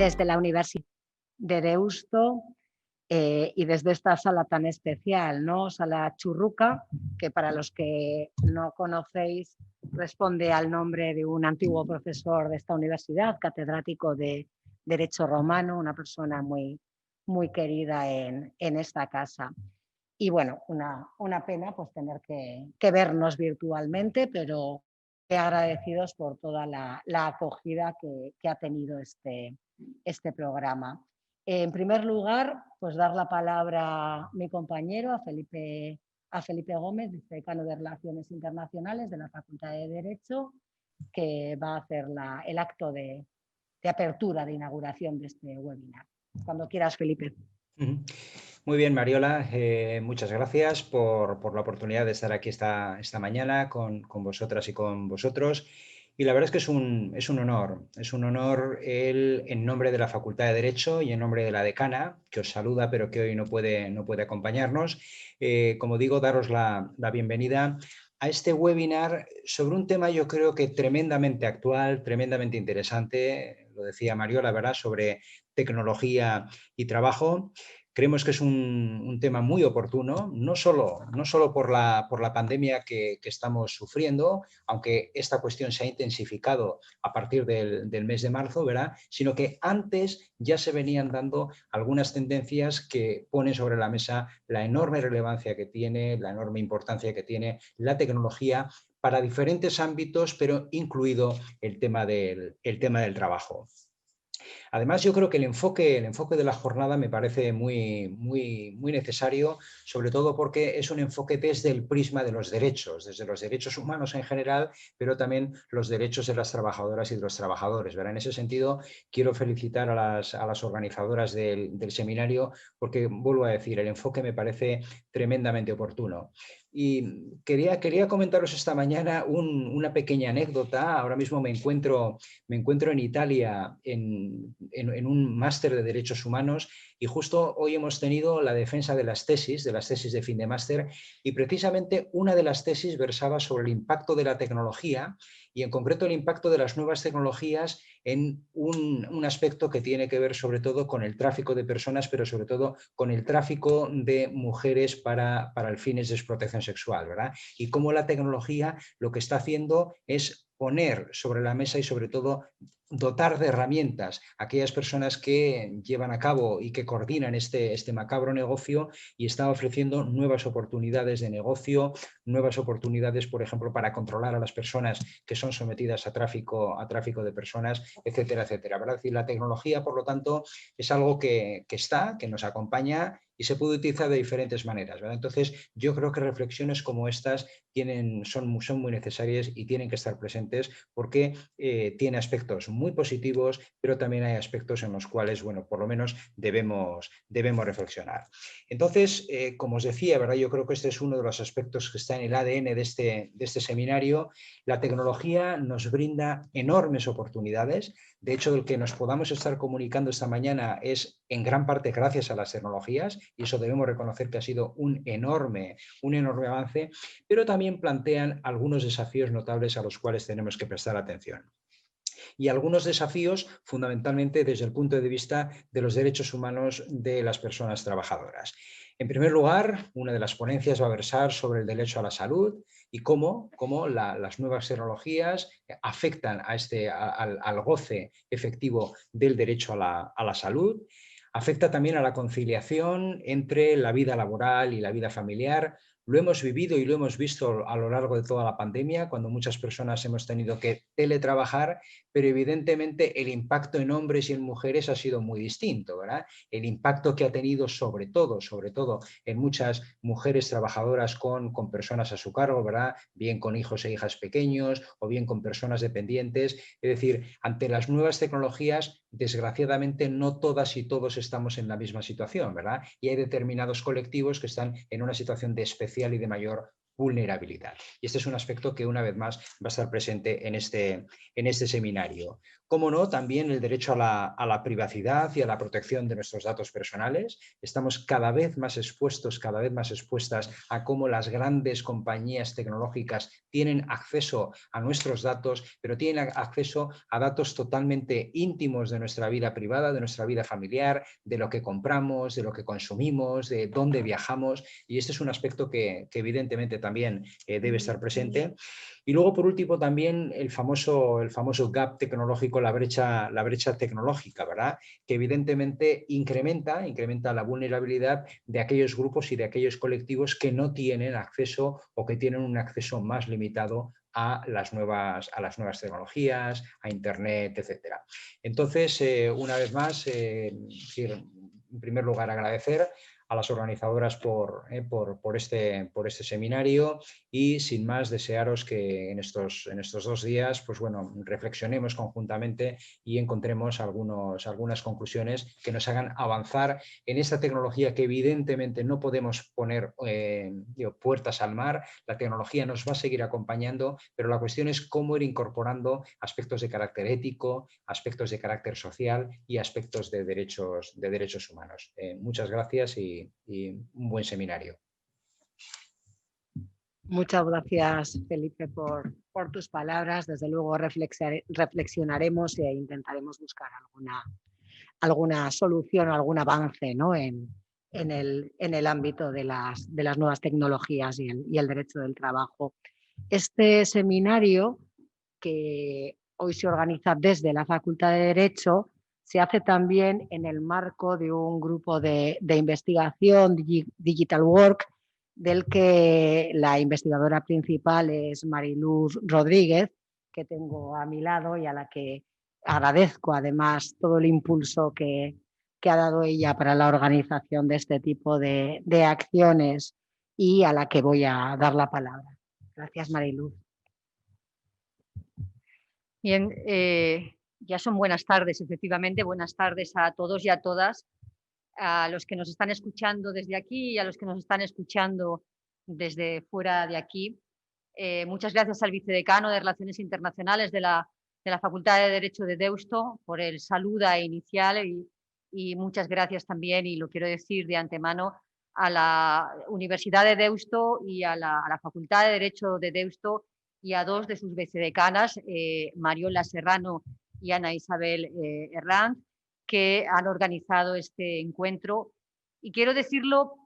desde la Universidad de Deusto y desde esta sala tan especial, ¿no? Sala Churruca, que para los que no conocéis responde al nombre de un antiguo profesor de esta universidad, catedrático de Derecho Romano, una persona muy, muy querida en esta casa. Y bueno, una pena pues tener que vernos virtualmente, pero agradecidos por toda la acogida que ha tenido este programa. En primer lugar, pues dar la palabra a mi compañero, a Felipe Gómez, decano de Relaciones Internacionales de la Facultad de Derecho, que va a hacer el acto de apertura, de inauguración de este webinar. Cuando quieras, Felipe. Muy bien, Mariola, muchas gracias por la oportunidad de estar aquí esta mañana con vosotras y con vosotros. Y la verdad es que es un honor en nombre de la Facultad de Derecho y en nombre de la decana, que os saluda pero que hoy no puede acompañarnos, como digo, daros la bienvenida a este webinar sobre un tema yo creo que tremendamente actual, tremendamente interesante, lo decía Mariola, ¿verdad?, sobre tecnología y trabajo. Creemos que es un tema muy oportuno, no solo por la pandemia que estamos sufriendo, aunque esta cuestión se ha intensificado a partir del mes de marzo, ¿verdad?, sino que antes ya se venían dando algunas tendencias que ponen sobre la mesa la enorme relevancia que tiene, la enorme importancia que tiene la tecnología para diferentes ámbitos, pero incluido el tema del trabajo. Además, yo creo que el enfoque de la jornada me parece muy necesario, sobre todo porque es un enfoque desde el prisma de los derechos, desde los derechos humanos en general, pero también los derechos de las trabajadoras y de los trabajadores, ¿verdad? En ese sentido, quiero felicitar a las organizadoras del seminario porque, vuelvo a decir, el enfoque me parece tremendamente oportuno. Y quería comentaros esta mañana una pequeña anécdota. Ahora mismo me encuentro en Italia en un máster de Derechos Humanos y justo hoy hemos tenido la defensa de las tesis de fin de máster, y precisamente una de las tesis versaba sobre el impacto de la tecnología y en concreto el impacto de las nuevas tecnologías en un aspecto que tiene que ver sobre todo con el tráfico de personas, pero sobre todo con el tráfico de mujeres para el fines de explotación sexual, ¿verdad? Y cómo la tecnología lo que está haciendo es poner sobre la mesa y sobre todo dotar de herramientas a aquellas personas que llevan a cabo y que coordinan este macabro negocio y están ofreciendo nuevas oportunidades de negocio, nuevas oportunidades, por ejemplo, para controlar a las personas que son sometidas a tráfico de personas, etcétera, etcétera, ¿verdad? Es decir, la tecnología, por lo tanto, es algo que nos acompaña y se puede utilizar de diferentes maneras, ¿verdad? Entonces, yo creo que reflexiones como estas son muy necesarias y tienen que estar presentes porque tiene aspectos muy positivos, pero también hay aspectos en los cuales, bueno, por lo menos debemos reflexionar. Entonces, como os decía, ¿verdad?, yo creo que este es uno de los aspectos que está en el ADN de este seminario. La tecnología nos brinda enormes oportunidades. De hecho, el que nos podamos estar comunicando esta mañana es en gran parte gracias a las tecnologías y eso debemos reconocer que ha sido un enorme avance, pero también plantean algunos desafíos notables a los cuales tenemos que prestar atención. Y algunos desafíos fundamentalmente desde el punto de vista de los derechos humanos de las personas trabajadoras. En primer lugar, una de las ponencias va a versar sobre el derecho a la salud y cómo las nuevas tecnologías afectan al goce efectivo del derecho a la salud. Afecta también a la conciliación entre la vida laboral y la vida familiar. Lo hemos vivido y lo hemos visto a lo largo de toda la pandemia, cuando muchas personas hemos tenido que teletrabajar, pero evidentemente el impacto en hombres y en mujeres ha sido muy distinto, ¿verdad? El impacto que ha tenido sobre todo en muchas mujeres trabajadoras con personas a su cargo, ¿verdad?, bien con hijos e hijas pequeños o bien con personas dependientes. Es decir, ante las nuevas tecnologías, desgraciadamente no todas y todos estamos en la misma situación, ¿verdad? Y hay determinados colectivos que están en una situación de especial y de mayor vulnerabilidad. Y este es un aspecto que una vez más va a estar presente en este seminario. Cómo no, también el derecho a la privacidad y a la protección de nuestros datos personales. Estamos cada vez más expuestas a cómo las grandes compañías tecnológicas tienen acceso a nuestros datos, pero tienen acceso a datos totalmente íntimos de nuestra vida privada, de nuestra vida familiar, de lo que compramos, de lo que consumimos, de dónde viajamos, y este es un aspecto que evidentemente también debe estar presente. Y luego, por último, también el famoso gap tecnológico, la brecha tecnológica, ¿verdad? Que evidentemente incrementa la vulnerabilidad de aquellos grupos y de aquellos colectivos que no tienen acceso o que tienen un acceso más limitado a las nuevas tecnologías, a Internet, etc. Entonces, una vez más, en primer lugar, agradecer a las organizadoras por este seminario, y sin más desearos que en estos 2 días pues bueno, reflexionemos conjuntamente y encontremos algunas conclusiones que nos hagan avanzar en esta tecnología que evidentemente no podemos poner puertas al mar. La tecnología nos va a seguir acompañando, pero la cuestión es cómo ir incorporando aspectos de carácter ético, aspectos de carácter social y aspectos de derechos humanos. Muchas gracias y un buen seminario. Muchas gracias, Felipe, por tus palabras. Desde luego reflexionaremos e intentaremos buscar alguna solución o algún avance, ¿no? en el ámbito de las nuevas tecnologías y el derecho del trabajo. Este seminario, que hoy se organiza desde la Facultad de Derecho, se hace también en el marco de un grupo de investigación, Digital Work, del que la investigadora principal es Mariluz Rodríguez, que tengo a mi lado y a la que agradezco además todo el impulso que ha dado ella para la organización de este tipo de acciones, y a la que voy a dar la palabra. Gracias, Mariluz. Bien, ya son buenas tardes, efectivamente. Buenas tardes a todos y a todas, a los que nos están escuchando desde aquí y a los que nos están escuchando desde fuera de aquí. Muchas gracias al vicedecano de Relaciones Internacionales de la Facultad de Derecho de Deusto por el saludo inicial, y muchas gracias también, y lo quiero decir de antemano, a la Universidad de Deusto y a la Facultad de Derecho de Deusto y a 2 de sus vicedecanas, Mariola Serrano y Ana Isabel Herranz, que han organizado este encuentro. Y quiero decirlo,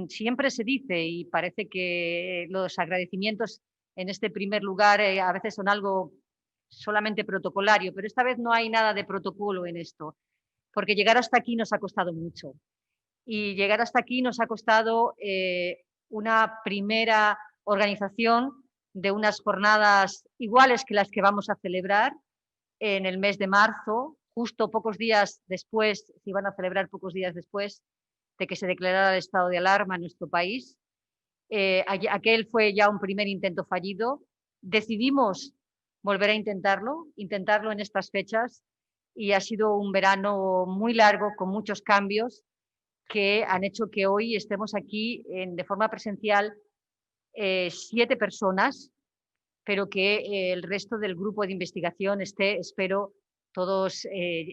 siempre se dice, y parece que los agradecimientos en este primer lugar a veces son algo solamente protocolario, pero esta vez no hay nada de protocolo en esto, porque llegar hasta aquí nos ha costado mucho. Y llegar hasta aquí nos ha costado una primera organización de unas jornadas iguales que las que vamos a celebrar en el mes de marzo, justo pocos días después, se iban a celebrar pocos días después de que se declarara el estado de alarma en nuestro país. Aquel fue ya un primer intento fallido. Decidimos volver a intentarlo en estas fechas, y ha sido un verano muy largo con muchos cambios que han hecho que hoy estemos aquí de forma presencial 7 personas, pero que el resto del grupo de investigación esté, espero, todos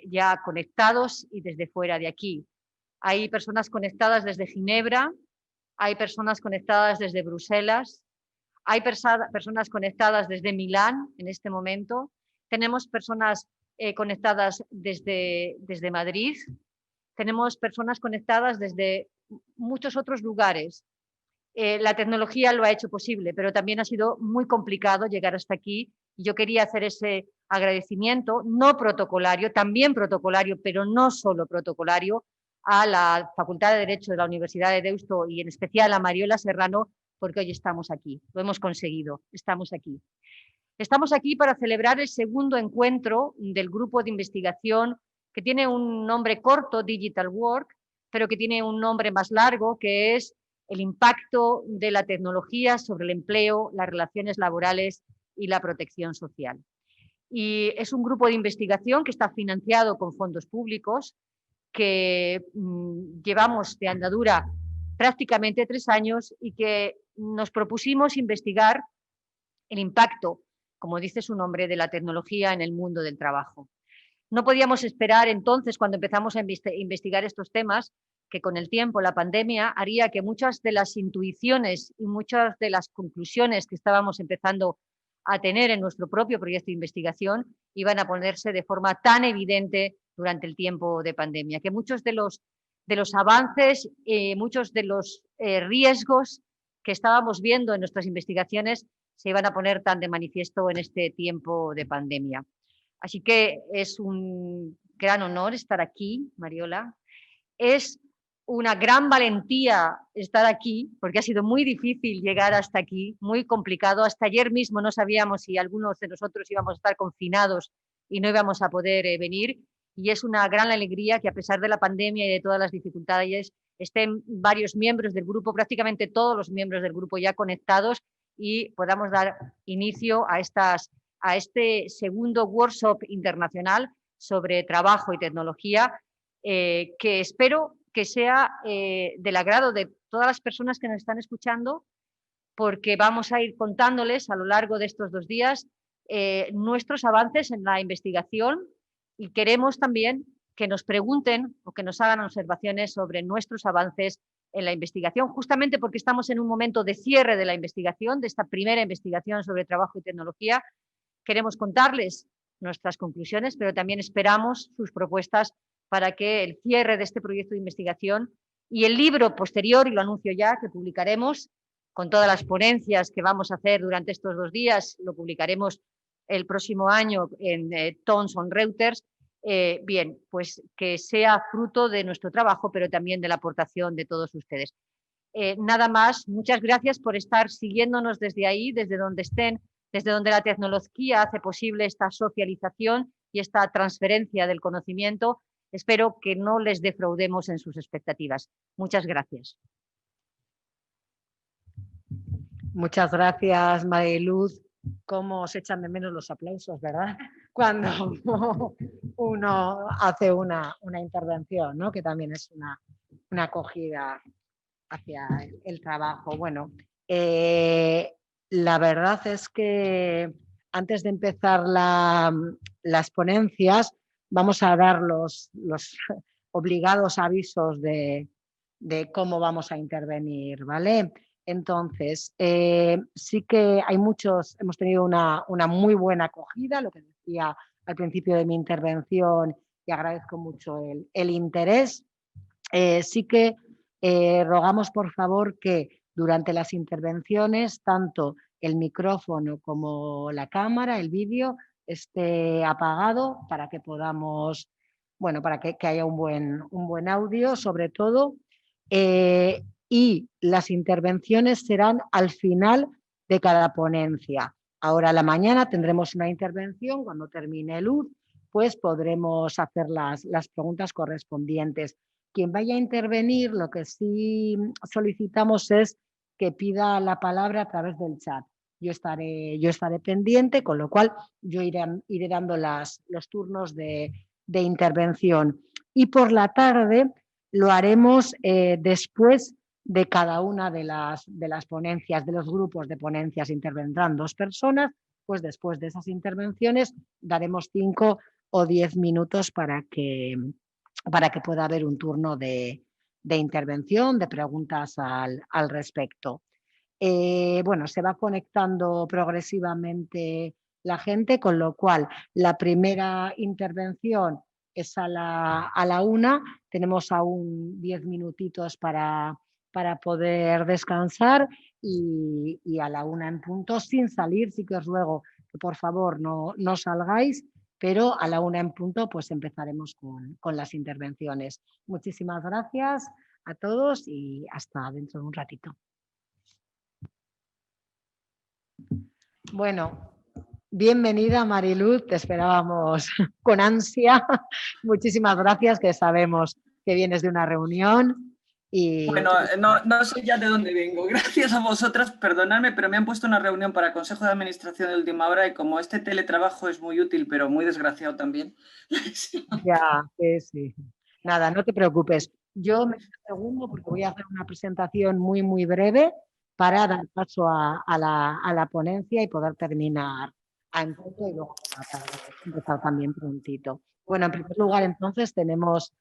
ya conectados y desde fuera de aquí. Hay personas conectadas desde Ginebra, hay personas conectadas desde Bruselas, hay personas conectadas desde Milán en este momento, tenemos personas conectadas desde Madrid, tenemos personas conectadas desde muchos otros lugares. La tecnología lo ha hecho posible, pero también ha sido muy complicado llegar hasta aquí. Yo quería hacer ese agradecimiento, no protocolario, también protocolario, pero no solo protocolario, a la Facultad de Derecho de la Universidad de Deusto y en especial a Mariola Serrano, porque hoy estamos aquí, lo hemos conseguido, estamos aquí. Estamos aquí para celebrar el segundo encuentro del grupo de investigación, que tiene un nombre corto, Digital Work, pero que tiene un nombre más largo, que es el impacto de la tecnología sobre el empleo, las relaciones laborales y la protección social. Y es un grupo de investigación que está financiado con fondos públicos, que llevamos de andadura prácticamente 3 años y que nos propusimos investigar el impacto, como dice su nombre, de la tecnología en el mundo del trabajo. No podíamos esperar entonces, cuando empezamos a investigar estos temas, que con el tiempo la pandemia haría que muchas de las intuiciones y muchas de las conclusiones que estábamos empezando a tener en nuestro propio proyecto de investigación iban a ponerse de forma tan evidente durante el tiempo de pandemia, que muchos de los avances, muchos de los riesgos que estábamos viendo en nuestras investigaciones se iban a poner tan de manifiesto en este tiempo de pandemia. Así que es un gran honor estar aquí, Mariola. Es una gran valentía estar aquí, porque ha sido muy difícil llegar hasta aquí, muy complicado. Hasta ayer mismo no sabíamos si algunos de nosotros íbamos a estar confinados y no íbamos a poder venir. Y es una gran alegría que, a pesar de la pandemia y de todas las dificultades, estén varios miembros del grupo, prácticamente todos los miembros del grupo ya conectados, y podamos dar inicio a este segundo workshop internacional sobre trabajo y tecnología, que espero que sea del agrado de todas las personas que nos están escuchando, porque vamos a ir contándoles a lo largo de estos 2 días nuestros avances en la investigación, y queremos también que nos pregunten o que nos hagan observaciones sobre nuestros avances en la investigación, justamente porque estamos en un momento de cierre de la investigación, de esta primera investigación sobre trabajo y tecnología. Queremos contarles nuestras conclusiones, pero también esperamos sus propuestas para que el cierre de este proyecto de investigación y el libro posterior, y lo anuncio ya, que publicaremos con todas las ponencias que vamos a hacer durante estos 2 días, lo publicaremos el próximo año en Thomson Reuters, bien, pues que sea fruto de nuestro trabajo, pero también de la aportación de todos ustedes. Nada más, muchas gracias por estar siguiéndonos desde ahí, desde donde estén, desde donde la tecnología hace posible esta socialización y esta transferencia del conocimiento. Espero que no les defraudemos en sus expectativas. Muchas gracias. Muchas gracias, Mariluz. Cómo se echan de menos los aplausos, ¿verdad? Cuando uno hace una intervención, ¿no? Que también es una acogida hacia el trabajo. Bueno, la verdad es que antes de empezar las ponencias vamos a dar los obligados avisos de cómo vamos a intervenir, ¿vale? Entonces, sí que hay hemos tenido una muy buena acogida, lo que decía al principio de mi intervención, y agradezco mucho el interés. Sí que rogamos, por favor, que durante las intervenciones, tanto el micrófono como la cámara, el vídeo, esté apagado para que podamos, bueno, para que haya un buen audio, sobre todo. Y las intervenciones serán al final de cada ponencia. Ahora a la mañana tendremos una intervención, cuando termine luz, pues podremos hacer las preguntas correspondientes. Quien vaya a intervenir, lo que sí solicitamos es que pida la palabra a través del chat. Yo estaré pendiente, con lo cual yo iré dando los turnos de intervención. Y por la tarde lo haremos después de cada una de las ponencias, de los grupos de ponencias. Intervendrán 2 personas, pues después de esas intervenciones daremos 5 o 10 minutos para que pueda haber un turno de intervención, de preguntas al respecto. Bueno, se va conectando progresivamente la gente, con lo cual la primera intervención es a la 1, tenemos aún 10 minutitos para poder descansar, y a la 1 en punto, sin salir. Sí que os ruego que por favor no salgáis, pero a la 1 en punto pues empezaremos con las intervenciones. Muchísimas gracias a todos y hasta dentro de un ratito. Bueno, bienvenida Mariluz, te esperábamos con ansia. Muchísimas gracias, que sabemos que vienes de una reunión. Bueno, no sé ya de dónde vengo. Gracias a vosotras, perdonadme, pero me han puesto una reunión para Consejo de Administración de última hora, y como este teletrabajo es muy útil, pero muy desgraciado también. Ya, sí. Nada, no te preocupes. Yo me segundo porque voy a hacer una presentación muy, muy breve para dar paso a la ponencia y poder terminar en punto y luego por la tarde, empezar también prontito. Bueno, en primer lugar, entonces, tenemos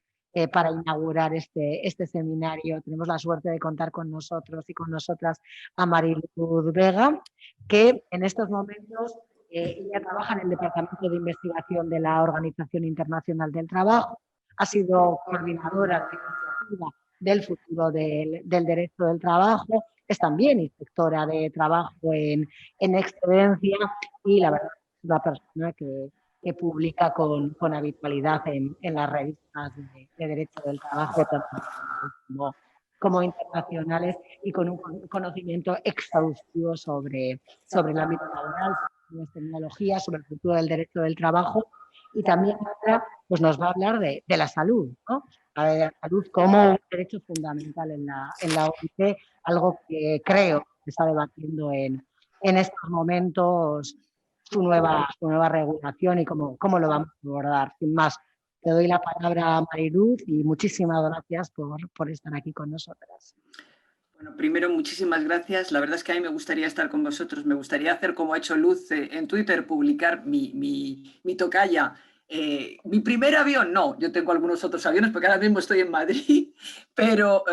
para inaugurar este seminario, tenemos la suerte de contar con nosotros y con nosotras a Mariluz Vega, que en estos momentos ella trabaja en el Departamento de Investigación de la Organización Internacional del Trabajo, ha sido coordinadora de iniciativa del futuro del derecho del trabajo, es también inspectora de trabajo en excedencia y la verdad es una persona que publica con habitualidad en las revistas de derecho del trabajo, tanto como internacionales, y con un conocimiento exhaustivo sobre el ámbito laboral, sobre las tecnologías, sobre el futuro del derecho del trabajo. Y también ahora pues nos va a hablar de la salud, ¿no? La salud como un derecho fundamental en la OIT, algo que creo que se está debatiendo en estos momentos, su nueva regulación y cómo lo vamos a abordar. Sin más, te doy la palabra a Mariluz y muchísimas gracias por estar aquí con nosotras. Bueno, primero, muchísimas gracias. La verdad es que a mí me gustaría estar con vosotros. Me gustaría hacer como ha hecho Luz en Twitter, publicar mi tocaya. Mi primer avión, no, yo tengo algunos otros aviones porque ahora mismo estoy en Madrid, pero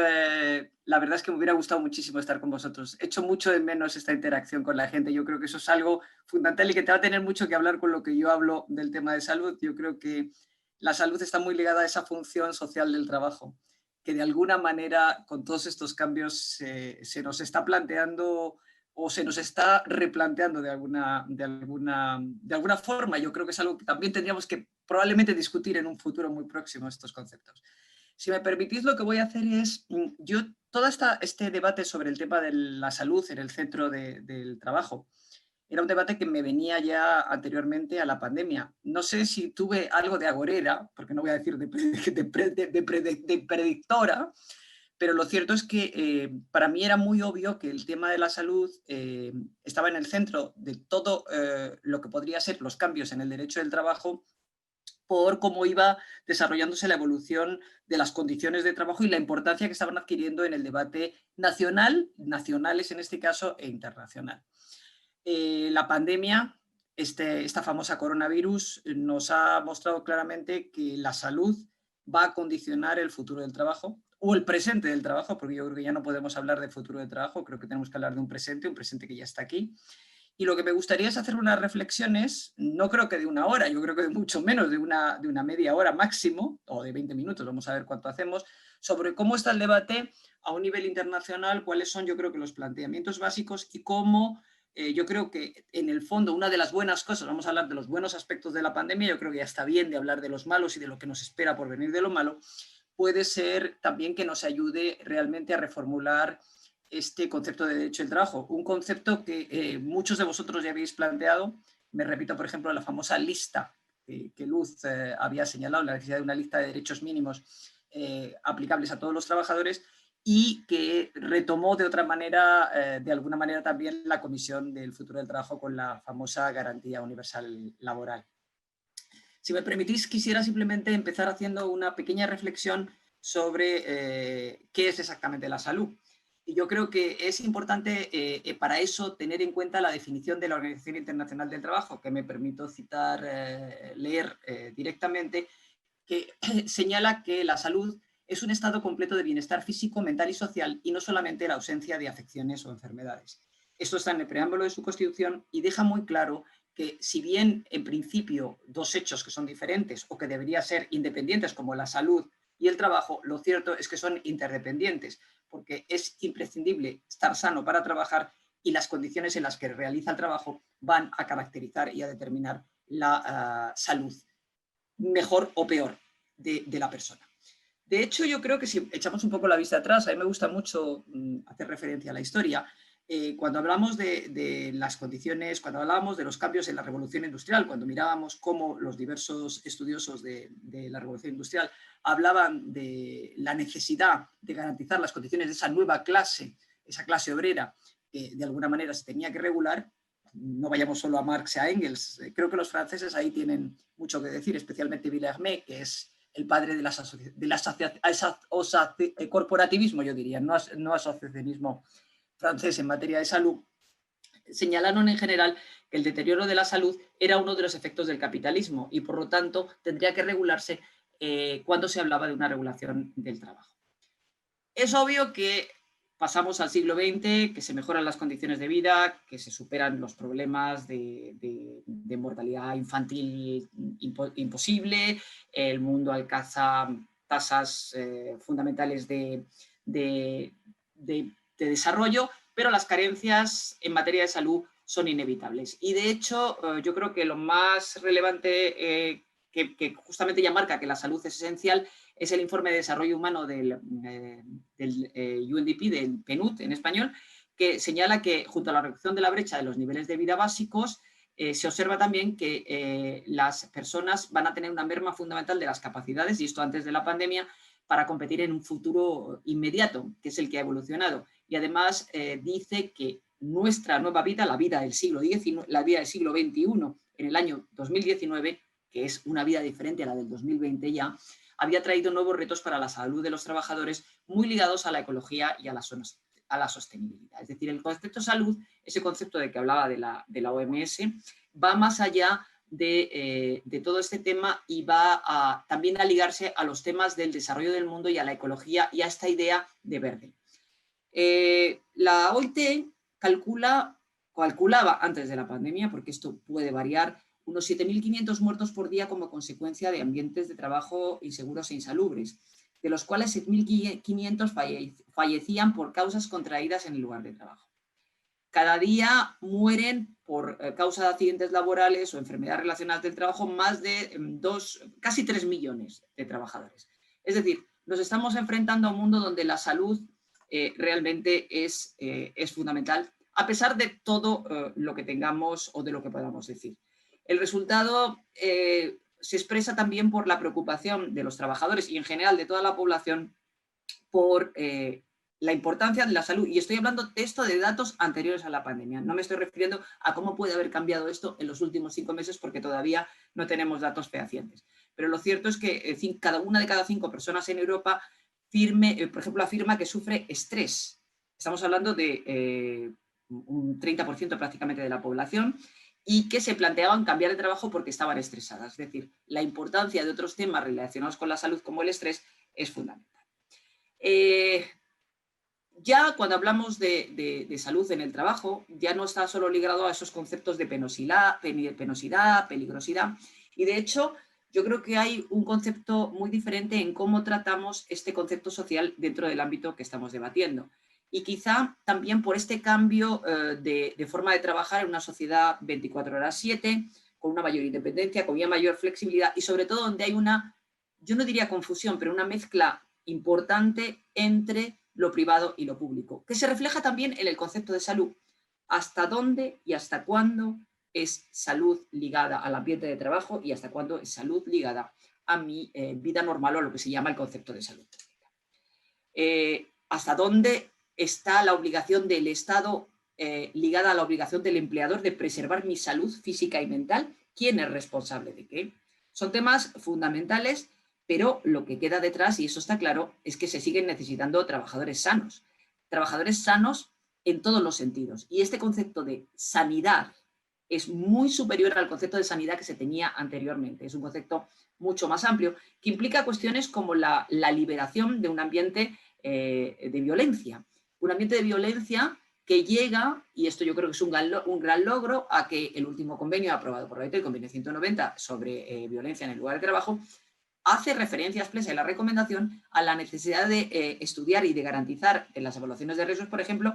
la verdad es que me hubiera gustado muchísimo estar con vosotros. Echo mucho de menos esta interacción con la gente. Yo creo que eso es algo fundamental y que te va a tener mucho que hablar con lo que yo hablo del tema de salud. Yo creo que la salud está muy ligada a esa función social del trabajo, que de alguna manera con todos estos cambios se nos está planteando o se nos está replanteando de alguna forma. Yo creo que es algo que también tendríamos que probablemente discutir en un futuro muy próximo, estos conceptos. Si me permitís, lo que voy a hacer es, yo todo este debate sobre el tema de la salud en el centro del trabajo, era un debate que me venía ya anteriormente a la pandemia. No sé si tuve algo de agorera, porque no voy a decir de predictora, pero lo cierto es que para mí era muy obvio que el tema de la salud estaba en el centro de todo lo que podría ser los cambios en el derecho del trabajo, por cómo iba desarrollándose la evolución de las condiciones de trabajo y la importancia que estaban adquiriendo en el debate nacional, nacionales en este caso, e internacional. La pandemia, esta famosa coronavirus, nos ha mostrado claramente que la salud va a condicionar el futuro del trabajo o el presente del trabajo, porque yo creo que ya no podemos hablar de futuro del trabajo, creo que tenemos que hablar de un presente que ya está aquí. Y lo que me gustaría es hacer unas reflexiones, no creo que de una hora, yo creo que de mucho menos, de una media hora máximo, o de 20 minutos, vamos a ver cuánto hacemos, sobre cómo está el debate a un nivel internacional, cuáles son, yo creo que los planteamientos básicos y cómo yo creo que en el fondo una de las buenas cosas, vamos a hablar de los buenos aspectos de la pandemia, yo creo que ya está bien de hablar de los malos y de lo que nos espera por venir de lo malo, puede ser también que nos ayude realmente a reformular este concepto de derecho del trabajo, un concepto que muchos de vosotros ya habéis planteado. Me repito, por ejemplo, la famosa lista que Luz había señalado, la necesidad de una lista de derechos mínimos aplicables a todos los trabajadores, y que retomó de otra manera, de alguna manera también, la Comisión del Futuro del Trabajo con la famosa Garantía Universal Laboral. Si me permitís, quisiera simplemente empezar haciendo una pequeña reflexión sobre qué es exactamente la salud. Y yo creo que es importante para eso tener en cuenta la definición de la Organización Internacional del Trabajo, que me permito citar, leer directamente, que señala que la salud es un estado completo de bienestar físico, mental y social, y no solamente la ausencia de afecciones o enfermedades. Esto está en el preámbulo de su Constitución y deja muy claro que, si bien en principio dos hechos que son diferentes o que deberían ser independientes, como la salud y el trabajo, lo cierto es que son interdependientes, porque es imprescindible estar sano para trabajar y las condiciones en las que realiza el trabajo van a caracterizar y a determinar la salud, mejor o peor, de la persona. De hecho, yo creo que si echamos un poco la vista atrás, a mí me gusta mucho hacer referencia a la historia. Cuando hablamos de las condiciones, cuando hablábamos de los cambios en la revolución industrial, cuando mirábamos cómo los diversos estudiosos de la revolución industrial hablaban de la necesidad de garantizar las condiciones de esa nueva clase, esa clase obrera, que de alguna manera se tenía que regular, no vayamos solo a Marx y a Engels, creo que los franceses ahí tienen mucho que decir, especialmente Villermé, que es el padre del corporativismo, yo diría, no asociacionismo francés en materia de salud. señalaron en general que el deterioro de la salud era uno de los efectos del capitalismo y por lo tanto tendría que regularse cuando se hablaba de una regulación del trabajo. Es obvio que pasamos al siglo XX, que se mejoran las condiciones de vida, que se superan los problemas de mortalidad infantil imposible, el mundo alcanza tasas fundamentales de desarrollo, pero las carencias en materia de salud son inevitables. Y de hecho, yo creo que lo más relevante que justamente ya marca que la salud es esencial es el informe de desarrollo humano del UNDP, del PNUD en español, que señala que junto a la reducción de la brecha de los niveles de vida básicos, se observa también que las personas van a tener una merma fundamental de las capacidades, y esto antes de la pandemia, para competir en un futuro inmediato, que es el que ha evolucionado. Y además dice que nuestra nueva vida, la vida del siglo XIX, la vida del siglo XXI, en el año 2019, que es una vida diferente a la del 2020 ya, había traído nuevos retos para la salud de los trabajadores muy ligados a la ecología y a la sostenibilidad. Es decir, el concepto salud, ese concepto de que hablaba de la OMS, va más allá de todo este tema y va también a ligarse a los temas del desarrollo del mundo y a la ecología y a esta idea de verde. La OIT calculaba antes de la pandemia, porque esto puede variar, unos 7.500 muertos por día como consecuencia de ambientes de trabajo inseguros e insalubres, de los cuales 7.500 fallecían por causas contraídas en el lugar de trabajo. Cada día mueren por causa de accidentes laborales o enfermedades relacionadas del trabajo más de casi 3 millones de trabajadores. Es decir, nos estamos enfrentando a un mundo donde la salud realmente es fundamental, a pesar de todo lo que tengamos o de lo que podamos decir. El resultado se expresa también por la preocupación de los trabajadores y en general de toda la población por la importancia de la salud. Y estoy hablando de esto de datos anteriores a la pandemia. No me estoy refiriendo a cómo puede haber cambiado esto en los últimos 5 meses porque todavía no tenemos datos fehacientes. Pero lo cierto es que una de cada 5 personas en Europa, por ejemplo, afirma que sufre estrés. Estamos hablando de un 30% prácticamente de la población, y que se planteaban cambiar de trabajo porque estaban estresadas. Es decir, la importancia de otros temas relacionados con la salud como el estrés es fundamental. Ya cuando hablamos de salud en el trabajo, ya no está solo ligado a esos conceptos de penosidad, peligrosidad, y de hecho yo creo que hay un concepto muy diferente en cómo tratamos este concepto social dentro del ámbito que estamos debatiendo. Y quizá también por este cambio de forma de trabajar en una sociedad 24/7, con una mayor independencia, con una mayor flexibilidad y sobre todo donde hay una, yo no diría confusión, pero una mezcla importante entre lo privado y lo público, que se refleja también en el concepto de salud. ¿Hasta dónde y hasta cuándo es salud ligada al ambiente de trabajo y hasta cuándo es salud ligada a mi vida normal o a lo que se llama el concepto de salud pública? ¿Hasta dónde está la obligación del Estado ligada a la obligación del empleador de preservar mi salud física y mental? ¿Quién es responsable de qué? Son temas fundamentales, pero lo que queda detrás, y eso está claro, es que se siguen necesitando trabajadores sanos en todos los sentidos. Y este concepto de sanidad es muy superior al concepto de sanidad que se tenía anteriormente. Es un concepto mucho más amplio que implica cuestiones como la liberación de un ambiente de violencia. Un ambiente de violencia que llega, y esto yo creo que es un gran logro, a que el último convenio aprobado por la OIT, el convenio 190 sobre violencia en el lugar de trabajo, hace referencia expresa en la recomendación a la necesidad de estudiar y de garantizar en las evaluaciones de riesgos, por ejemplo,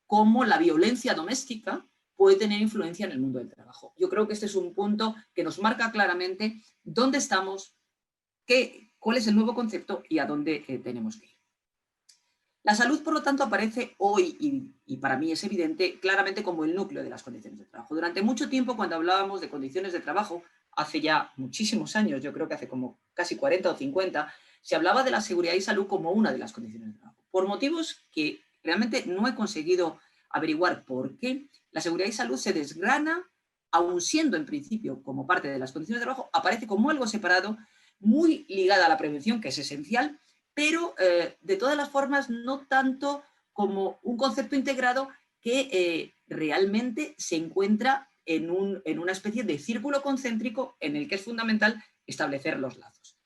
cómo la violencia doméstica puede tener influencia en el mundo del trabajo. Yo creo que este es un punto que nos marca claramente dónde estamos, cuál es el nuevo concepto y a dónde tenemos que ir. La salud, por lo tanto, aparece hoy, y para mí es evidente, claramente como el núcleo de las condiciones de trabajo. Durante mucho tiempo, cuando hablábamos de condiciones de trabajo, hace ya muchísimos años, yo creo que hace como casi 40 o 50, se hablaba de la seguridad y salud como una de las condiciones de trabajo. Por motivos que realmente no he conseguido averiguar por qué, la seguridad y salud se desgrana, aun siendo en principio como parte de las condiciones de trabajo, aparece como algo separado, muy ligada a la prevención, que es esencial, pero de todas las formas no tanto como un concepto integrado que realmente se encuentra en una especie de círculo concéntrico en el que es fundamental establecer los lazos.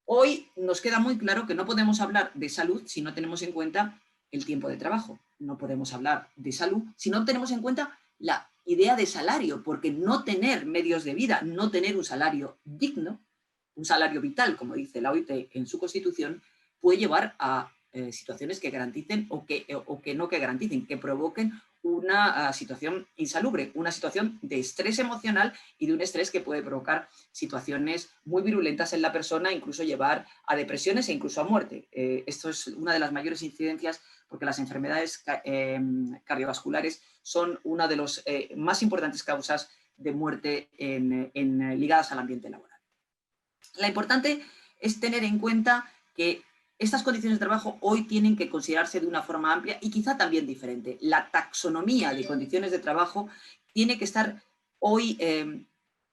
Hoy nos queda muy claro que no podemos hablar de salud si no tenemos en cuenta el tiempo de trabajo. No podemos hablar de salud si no tenemos en cuenta la idea de salario, porque no tener medios de vida, no tener un salario digno, un salario vital, como dice la OIT en su Constitución, puede llevar a situaciones que garanticen o que no que garanticen, que provoquen una situación insalubre, una situación de estrés emocional y de un estrés que puede provocar situaciones muy virulentas en la persona, incluso llevar a depresiones e incluso a muerte. Esto es una de las mayores incidencias porque las enfermedades cardiovasculares son una de las más importantes causas de muerte ligadas al ambiente laboral. Lo importante es tener en cuenta que estas condiciones de trabajo hoy tienen que considerarse de una forma amplia y quizá también diferente. La taxonomía de condiciones de trabajo tiene que estar hoy,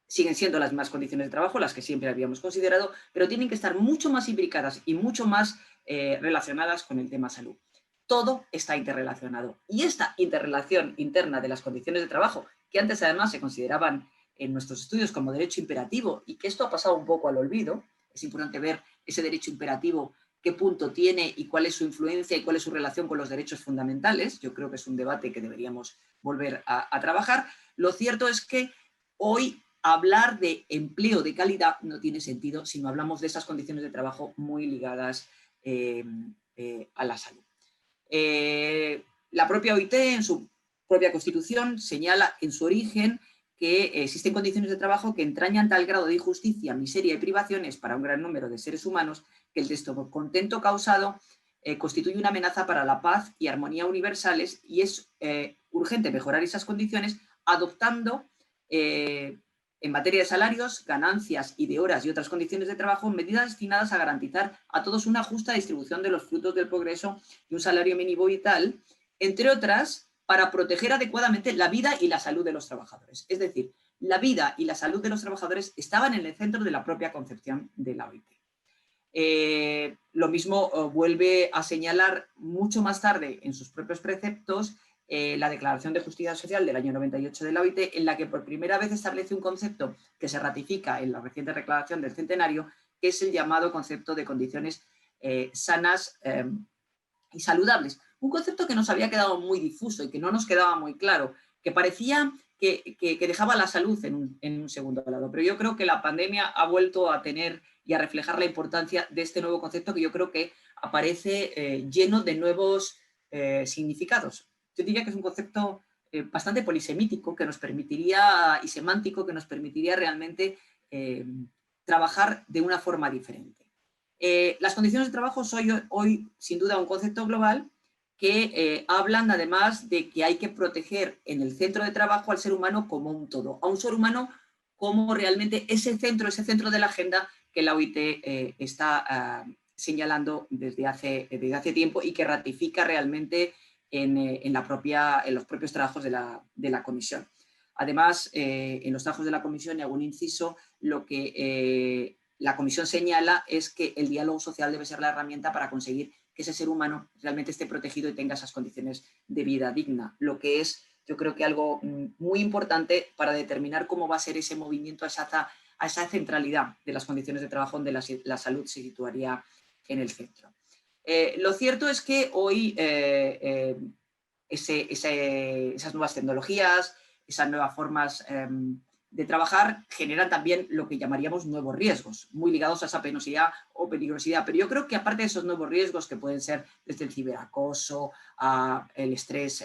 siguen siendo las mismas condiciones de trabajo, las que siempre habíamos considerado, pero tienen que estar mucho más imbricadas y mucho más relacionadas con el tema salud. Todo está interrelacionado. Y esta interrelación interna de las condiciones de trabajo, que antes además se consideraban en nuestros estudios como derecho imperativo y que esto ha pasado un poco al olvido, es importante ver ese derecho imperativo, qué punto tiene y cuál es su influencia y cuál es su relación con los derechos fundamentales. Yo creo que es un debate que deberíamos volver a trabajar. Lo cierto es que hoy hablar de empleo de calidad no tiene sentido si no hablamos de esas condiciones de trabajo muy ligadas a la salud. La propia OIT en su propia Constitución señala en su origen que existen condiciones de trabajo que entrañan tal grado de injusticia, miseria y privaciones para un gran número de seres humanos que el descontento causado constituye una amenaza para la paz y armonía universales y es urgente mejorar esas condiciones adoptando en materia de salarios, ganancias y de horas y otras condiciones de trabajo medidas destinadas a garantizar a todos una justa distribución de los frutos del progreso y un salario mínimo vital, entre otras, para proteger adecuadamente la vida y la salud de los trabajadores. Es decir, la vida y la salud de los trabajadores estaban en el centro de la propia concepción de la OIT. Lo mismo vuelve a señalar mucho más tarde en sus propios preceptos la Declaración de Justicia Social del año 98 de la OIT, en la que por primera vez establece un concepto que se ratifica en la reciente declaración del centenario, que es el llamado concepto de condiciones sanas y saludables. Un concepto que nos había quedado muy difuso y que no nos quedaba muy claro, que parecía que dejaba la salud en un segundo lado. Pero yo creo que la pandemia ha vuelto a tener y a reflejar la importancia de este nuevo concepto que yo creo que aparece lleno de nuevos significados. Yo diría que es un concepto bastante polisemítico que nos permitiría, y semántico, que nos permitiría realmente trabajar de una forma diferente. Las condiciones de trabajo son hoy sin duda un concepto global que hablan además de que hay que proteger en el centro de trabajo al ser humano como un todo, a un ser humano como realmente ese centro de la agenda que la OIT está señalando desde hace tiempo y que ratifica realmente en los propios trabajos de la comisión. Además, en los trabajos de la comisión, y hago un inciso, lo que la comisión señala es que el diálogo social debe ser la herramienta para conseguir que ese ser humano realmente esté protegido y tenga esas condiciones de vida digna, lo que es, yo creo que algo muy importante para determinar cómo va a ser ese movimiento a esa centralidad de las condiciones de trabajo donde la salud se situaría en el centro. Lo cierto es que hoy esas nuevas tecnologías, esas nuevas formas de trabajar generan también lo que llamaríamos nuevos riesgos, muy ligados a esa penosidad o peligrosidad. Pero yo creo que aparte de esos nuevos riesgos que pueden ser desde el ciberacoso, el estrés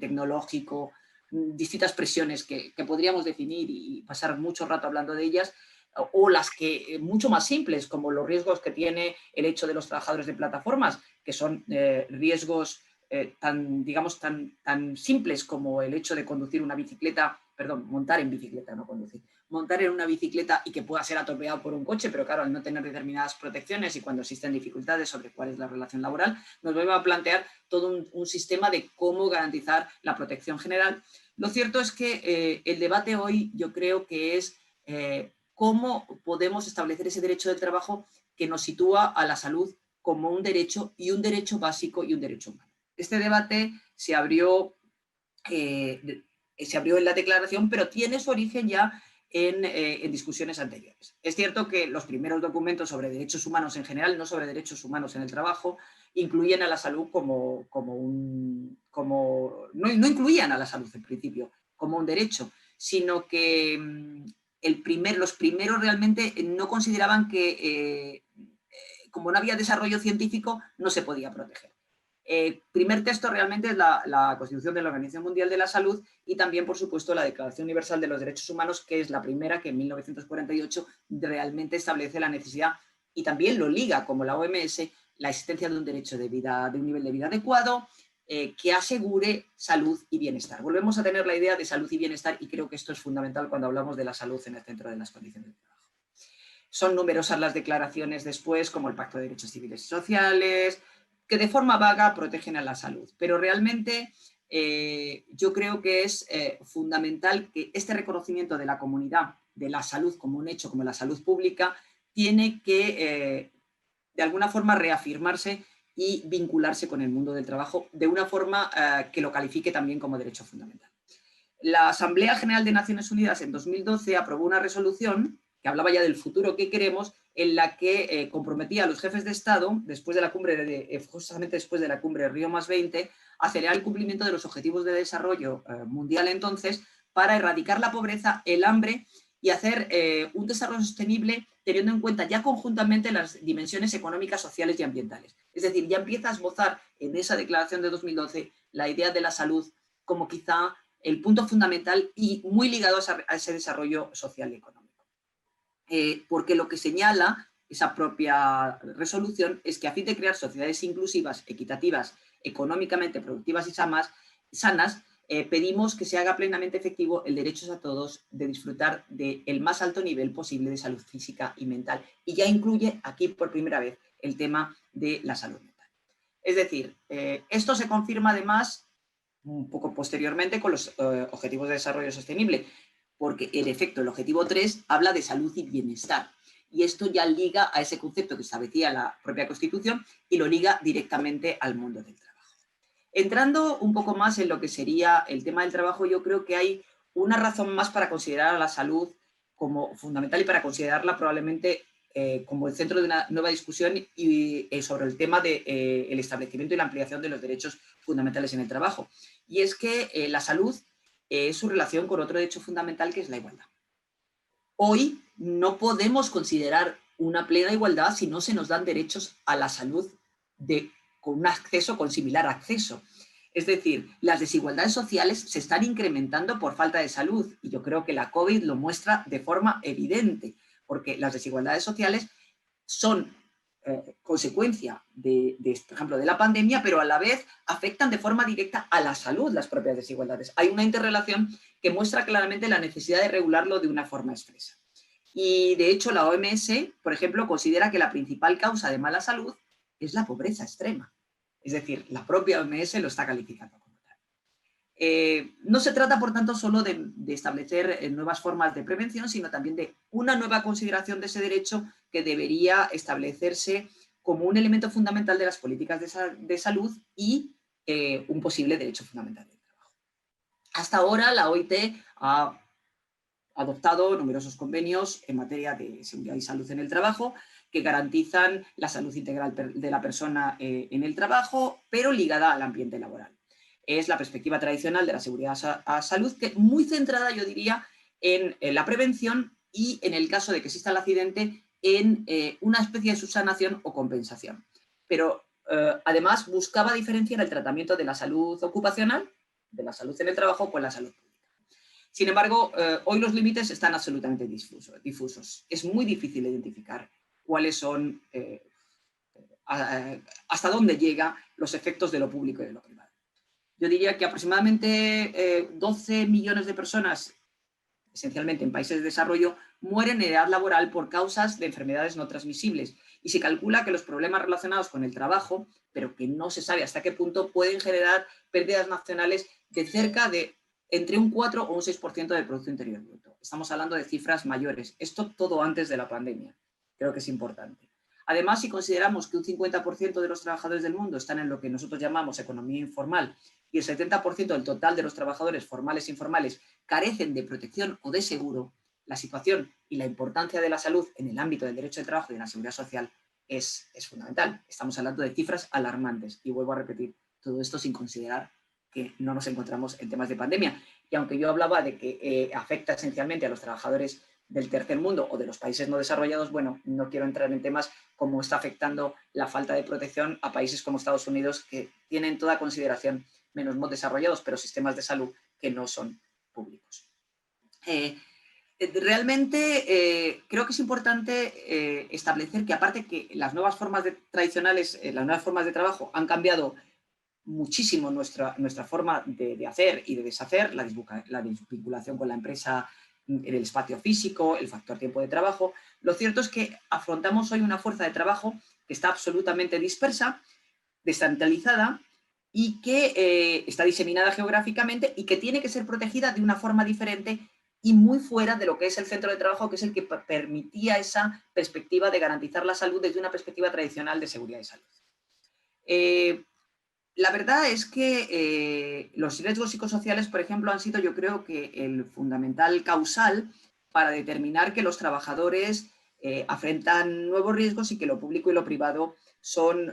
tecnológico, distintas presiones que podríamos definir y pasar mucho rato hablando de ellas, o las que mucho más simples, como los riesgos que tiene el hecho de los trabajadores de plataformas, que son riesgos tan simples como el hecho de conducir una bicicleta, montar en bicicleta, no conducir, montar en una bicicleta y que pueda ser atropellado por un coche, pero claro, al no tener determinadas protecciones y cuando existen dificultades sobre cuál es la relación laboral, nos vuelve a plantear todo un sistema de cómo garantizar la protección general. Lo cierto es que el debate hoy yo creo que es cómo podemos establecer ese derecho del trabajo que nos sitúa a la salud como un derecho básico y un derecho humano. Este debate se abrió se abrió en la declaración, pero tiene su origen ya en discusiones anteriores. Es cierto que los primeros documentos sobre derechos humanos en general, no sobre derechos humanos en el trabajo, incluían a la salud no incluían a la salud en principio como un derecho, sino que los primeros realmente no consideraban que como no había desarrollo científico no se podía proteger. Primer texto realmente es la Constitución de la Organización Mundial de la Salud y también, por supuesto, la Declaración Universal de los Derechos Humanos, que es la primera que en 1948 realmente establece la necesidad y también lo liga, como la OMS, la existencia de un derecho de vida, de un nivel de vida adecuado, que asegure salud y bienestar. Volvemos a tener la idea de salud y bienestar y creo que esto es fundamental cuando hablamos de la salud en el centro de las condiciones de trabajo. Son numerosas las declaraciones después, como el Pacto de Derechos Civiles y Sociales, que de forma vaga protegen a la salud. Pero realmente yo creo que es fundamental que este reconocimiento de la comunidad de la salud como un hecho, como la salud pública, tiene que de alguna forma reafirmarse y vincularse con el mundo del trabajo de una forma que lo califique también como derecho fundamental. La Asamblea General de Naciones Unidas en 2012 aprobó una resolución que hablaba ya del futuro que queremos, en la que comprometía a los jefes de Estado, justamente después de la cumbre de Río +20, a acelerar el cumplimiento de los objetivos de desarrollo mundial entonces para erradicar la pobreza, el hambre y hacer un desarrollo sostenible teniendo en cuenta ya conjuntamente las dimensiones económicas, sociales y ambientales. Es decir, ya empieza a esbozar en esa declaración de 2012 la idea de la salud como quizá el punto fundamental y muy ligado a ese desarrollo social y económico. Porque lo que señala esa propia resolución es que a fin de crear sociedades inclusivas, equitativas, económicamente productivas y sanas, pedimos que se haga plenamente efectivo el derecho a todos de disfrutar del más alto nivel posible de salud física y mental. Y ya incluye aquí por primera vez el tema de la salud mental. Es decir, esto se confirma además un poco posteriormente con los Objetivos de Desarrollo Sostenible, porque en efecto el objetivo 3 habla de salud y bienestar. Y esto ya liga a ese concepto que establecía la propia Constitución y lo liga directamente al mundo del trabajo. Entrando un poco más en lo que sería el tema del trabajo, yo creo que hay una razón más para considerar a la salud como fundamental y para considerarla probablemente como el centro de una nueva discusión y, sobre el tema del establecimiento y la ampliación de los derechos fundamentales en el trabajo. Y es que la salud es su relación con otro derecho fundamental que es la igualdad. Hoy no podemos considerar una plena igualdad si no se nos dan derechos a la salud con un acceso, con similar acceso. Es decir, las desigualdades sociales se están incrementando por falta de salud y yo creo que la COVID lo muestra de forma evidente, porque las desigualdades sociales son consecuencia por ejemplo, de la pandemia, pero a la vez afectan de forma directa a la salud las propias desigualdades. Hay una interrelación que muestra claramente la necesidad de regularlo de una forma expresa. Y de hecho la OMS, por ejemplo, considera que la principal causa de mala salud es la pobreza extrema. Es decir, la propia OMS lo está calificando como tal. No se trata, por tanto, solo de establecer nuevas formas de prevención, sino también de una nueva consideración de ese derecho que debería establecerse como un elemento fundamental de las políticas de salud y un posible derecho fundamental del trabajo. Hasta ahora la OIT ha adoptado numerosos convenios en materia de seguridad y salud en el trabajo que garantizan la salud integral de la persona en el trabajo, pero ligada al ambiente laboral. Es la perspectiva tradicional de la seguridad a salud, que muy centrada, yo diría, en la prevención y, en el caso de que exista el accidente, en una especie de subsanación o compensación. Pero además buscaba diferenciar el tratamiento de la salud ocupacional, de la salud en el trabajo, con la salud pública. Sin embargo, hoy los límites están absolutamente difusos. Es muy difícil identificar cuáles son, hasta dónde llegan los efectos de lo público y de lo privado. Yo diría que aproximadamente 12 millones de personas, esencialmente en países de desarrollo, mueren en edad laboral por causas de enfermedades no transmisibles. Y se calcula que los problemas relacionados con el trabajo, pero que no se sabe hasta qué punto, pueden generar pérdidas nacionales de cerca de entre un 4 o un 6% del Producto Interior Bruto. Estamos hablando de cifras mayores. Esto todo antes de la pandemia. Creo que es importante. Además, si consideramos que un 50% de los trabajadores del mundo están en lo que nosotros llamamos economía informal y el 70% del total de los trabajadores formales e informales carecen de protección o de seguro, la situación y la importancia de la salud en el ámbito del derecho de trabajo y de la seguridad social es fundamental. Estamos hablando de cifras alarmantes y vuelvo a repetir, todo esto sin considerar que no nos encontramos en temas de pandemia. Y aunque yo hablaba de que afecta esencialmente a los trabajadores del tercer mundo o de los países no desarrollados, bueno, no quiero entrar en temas como está afectando la falta de protección a países como Estados Unidos, que tienen toda consideración menos muy desarrollados, pero sistemas de salud que no son públicos. Realmente creo que es importante establecer que, aparte que las nuevas formas tradicionales, las nuevas formas de trabajo han cambiado muchísimo nuestra forma de hacer y de deshacer, la desvinculación con la empresa en el espacio físico, el factor tiempo de trabajo. Lo cierto es que afrontamos hoy una fuerza de trabajo que está absolutamente dispersa, descentralizada y que está diseminada geográficamente y que tiene que ser protegida de una forma diferente y muy fuera de lo que es el centro de trabajo, que es el que permitía esa perspectiva de garantizar la salud desde una perspectiva tradicional de seguridad y salud. La verdad es que los riesgos psicosociales, por ejemplo, han sido, yo creo, que el fundamental causal para determinar que los trabajadores afrentan nuevos riesgos y que lo público y lo privado son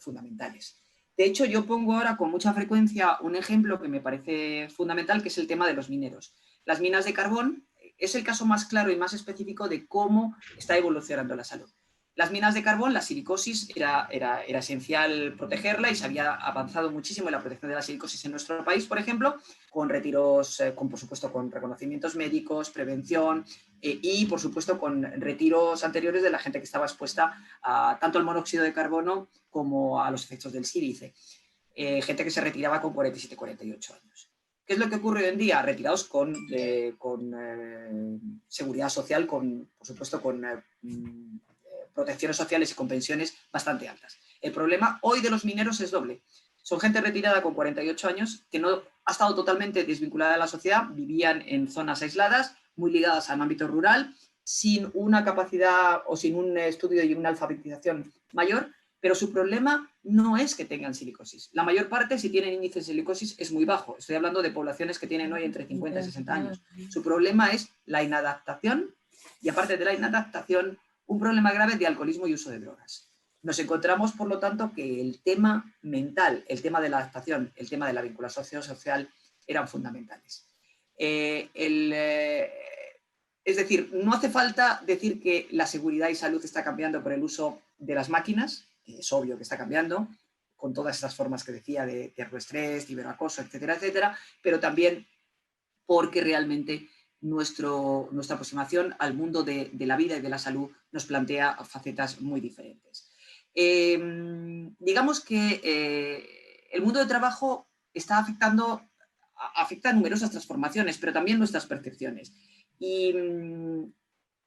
fundamentales. De hecho, yo pongo ahora con mucha frecuencia un ejemplo que me parece fundamental, que es el tema de los mineros. Las minas de carbón es el caso más claro y más específico de cómo está evolucionando la salud. Las minas de carbón, la silicosis, era esencial protegerla y se había avanzado muchísimo en la protección de la silicosis en nuestro país, por ejemplo, con retiros, por supuesto, con reconocimientos médicos, prevención y, por supuesto, con retiros anteriores de la gente que estaba expuesta tanto al monóxido de carbono como a los efectos del sílice. Gente que se retiraba con 47, 48 años. ¿Qué es lo que ocurre hoy en día? Retirados con seguridad social, por supuesto, con protecciones sociales y con pensiones bastante altas. El problema hoy de los mineros es doble. Son gente retirada con 48 años que no ha estado totalmente desvinculada de la sociedad, vivían en zonas aisladas, muy ligadas al ámbito rural, sin una capacidad o sin un estudio y una alfabetización mayor, pero su problema no es que tengan silicosis. La mayor parte, si tienen índice de silicosis, es muy bajo. Estoy hablando de poblaciones que tienen hoy entre 50 y 60 años. Su problema es la inadaptación y, aparte de la inadaptación, un problema grave de alcoholismo y uso de drogas. Nos encontramos, por lo tanto, que el tema mental, el tema de la adaptación, el tema de la vinculación social eran fundamentales. Es decir, no hace falta decir que la seguridad y salud está cambiando por el uso de las máquinas, que es obvio que está cambiando, con todas estas formas que decía de estrés, ciberacoso, etcétera, etcétera, pero también porque realmente nuestra aproximación al mundo de la vida y de la salud nos plantea facetas muy diferentes. Digamos que el mundo de trabajo afecta numerosas transformaciones, pero también nuestras percepciones. Y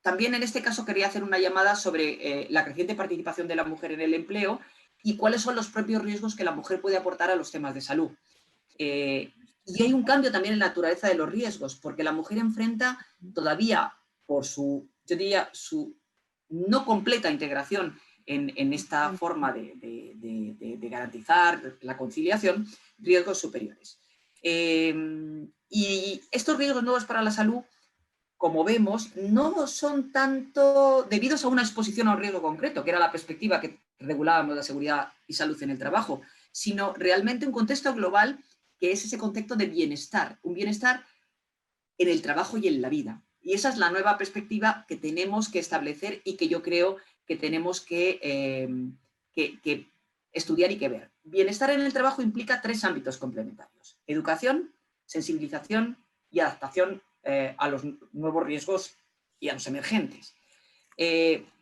también en este caso quería hacer una llamada sobre la creciente participación de la mujer en el empleo y cuáles son los propios riesgos que la mujer puede aportar a los temas de salud. Y hay un cambio también en la naturaleza de los riesgos, porque la mujer enfrenta todavía, por su no completa integración en esta forma de garantizar la conciliación, riesgos superiores. Y estos riesgos nuevos para la salud, como vemos, no son tanto debidos a una exposición a un riesgo concreto, que era la perspectiva que regulábamos la seguridad y salud en el trabajo, sino realmente un contexto global que es ese concepto de bienestar, un bienestar en el trabajo y en la vida. Y esa es la nueva perspectiva que tenemos que establecer y que yo creo que tenemos que estudiar y que ver. Bienestar en el trabajo implica 3 ámbitos complementarios: educación, sensibilización y adaptación a los nuevos riesgos y a los emergentes.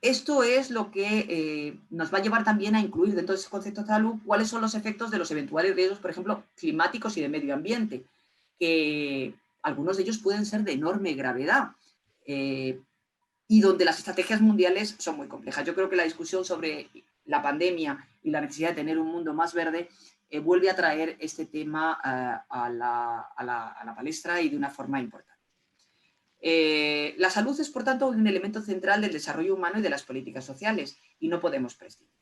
Esto es lo que nos va a llevar también a incluir dentro de ese concepto de salud cuáles son los efectos de los eventuales riesgos, por ejemplo, climáticos y de medio ambiente, que algunos de ellos pueden ser de enorme gravedad y donde las estrategias mundiales son muy complejas. Yo creo que la discusión sobre la pandemia y la necesidad de tener un mundo más verde vuelve a traer este tema a la palestra y de una forma importante. La salud es, por tanto, un elemento central del desarrollo humano y de las políticas sociales y no podemos prescindir.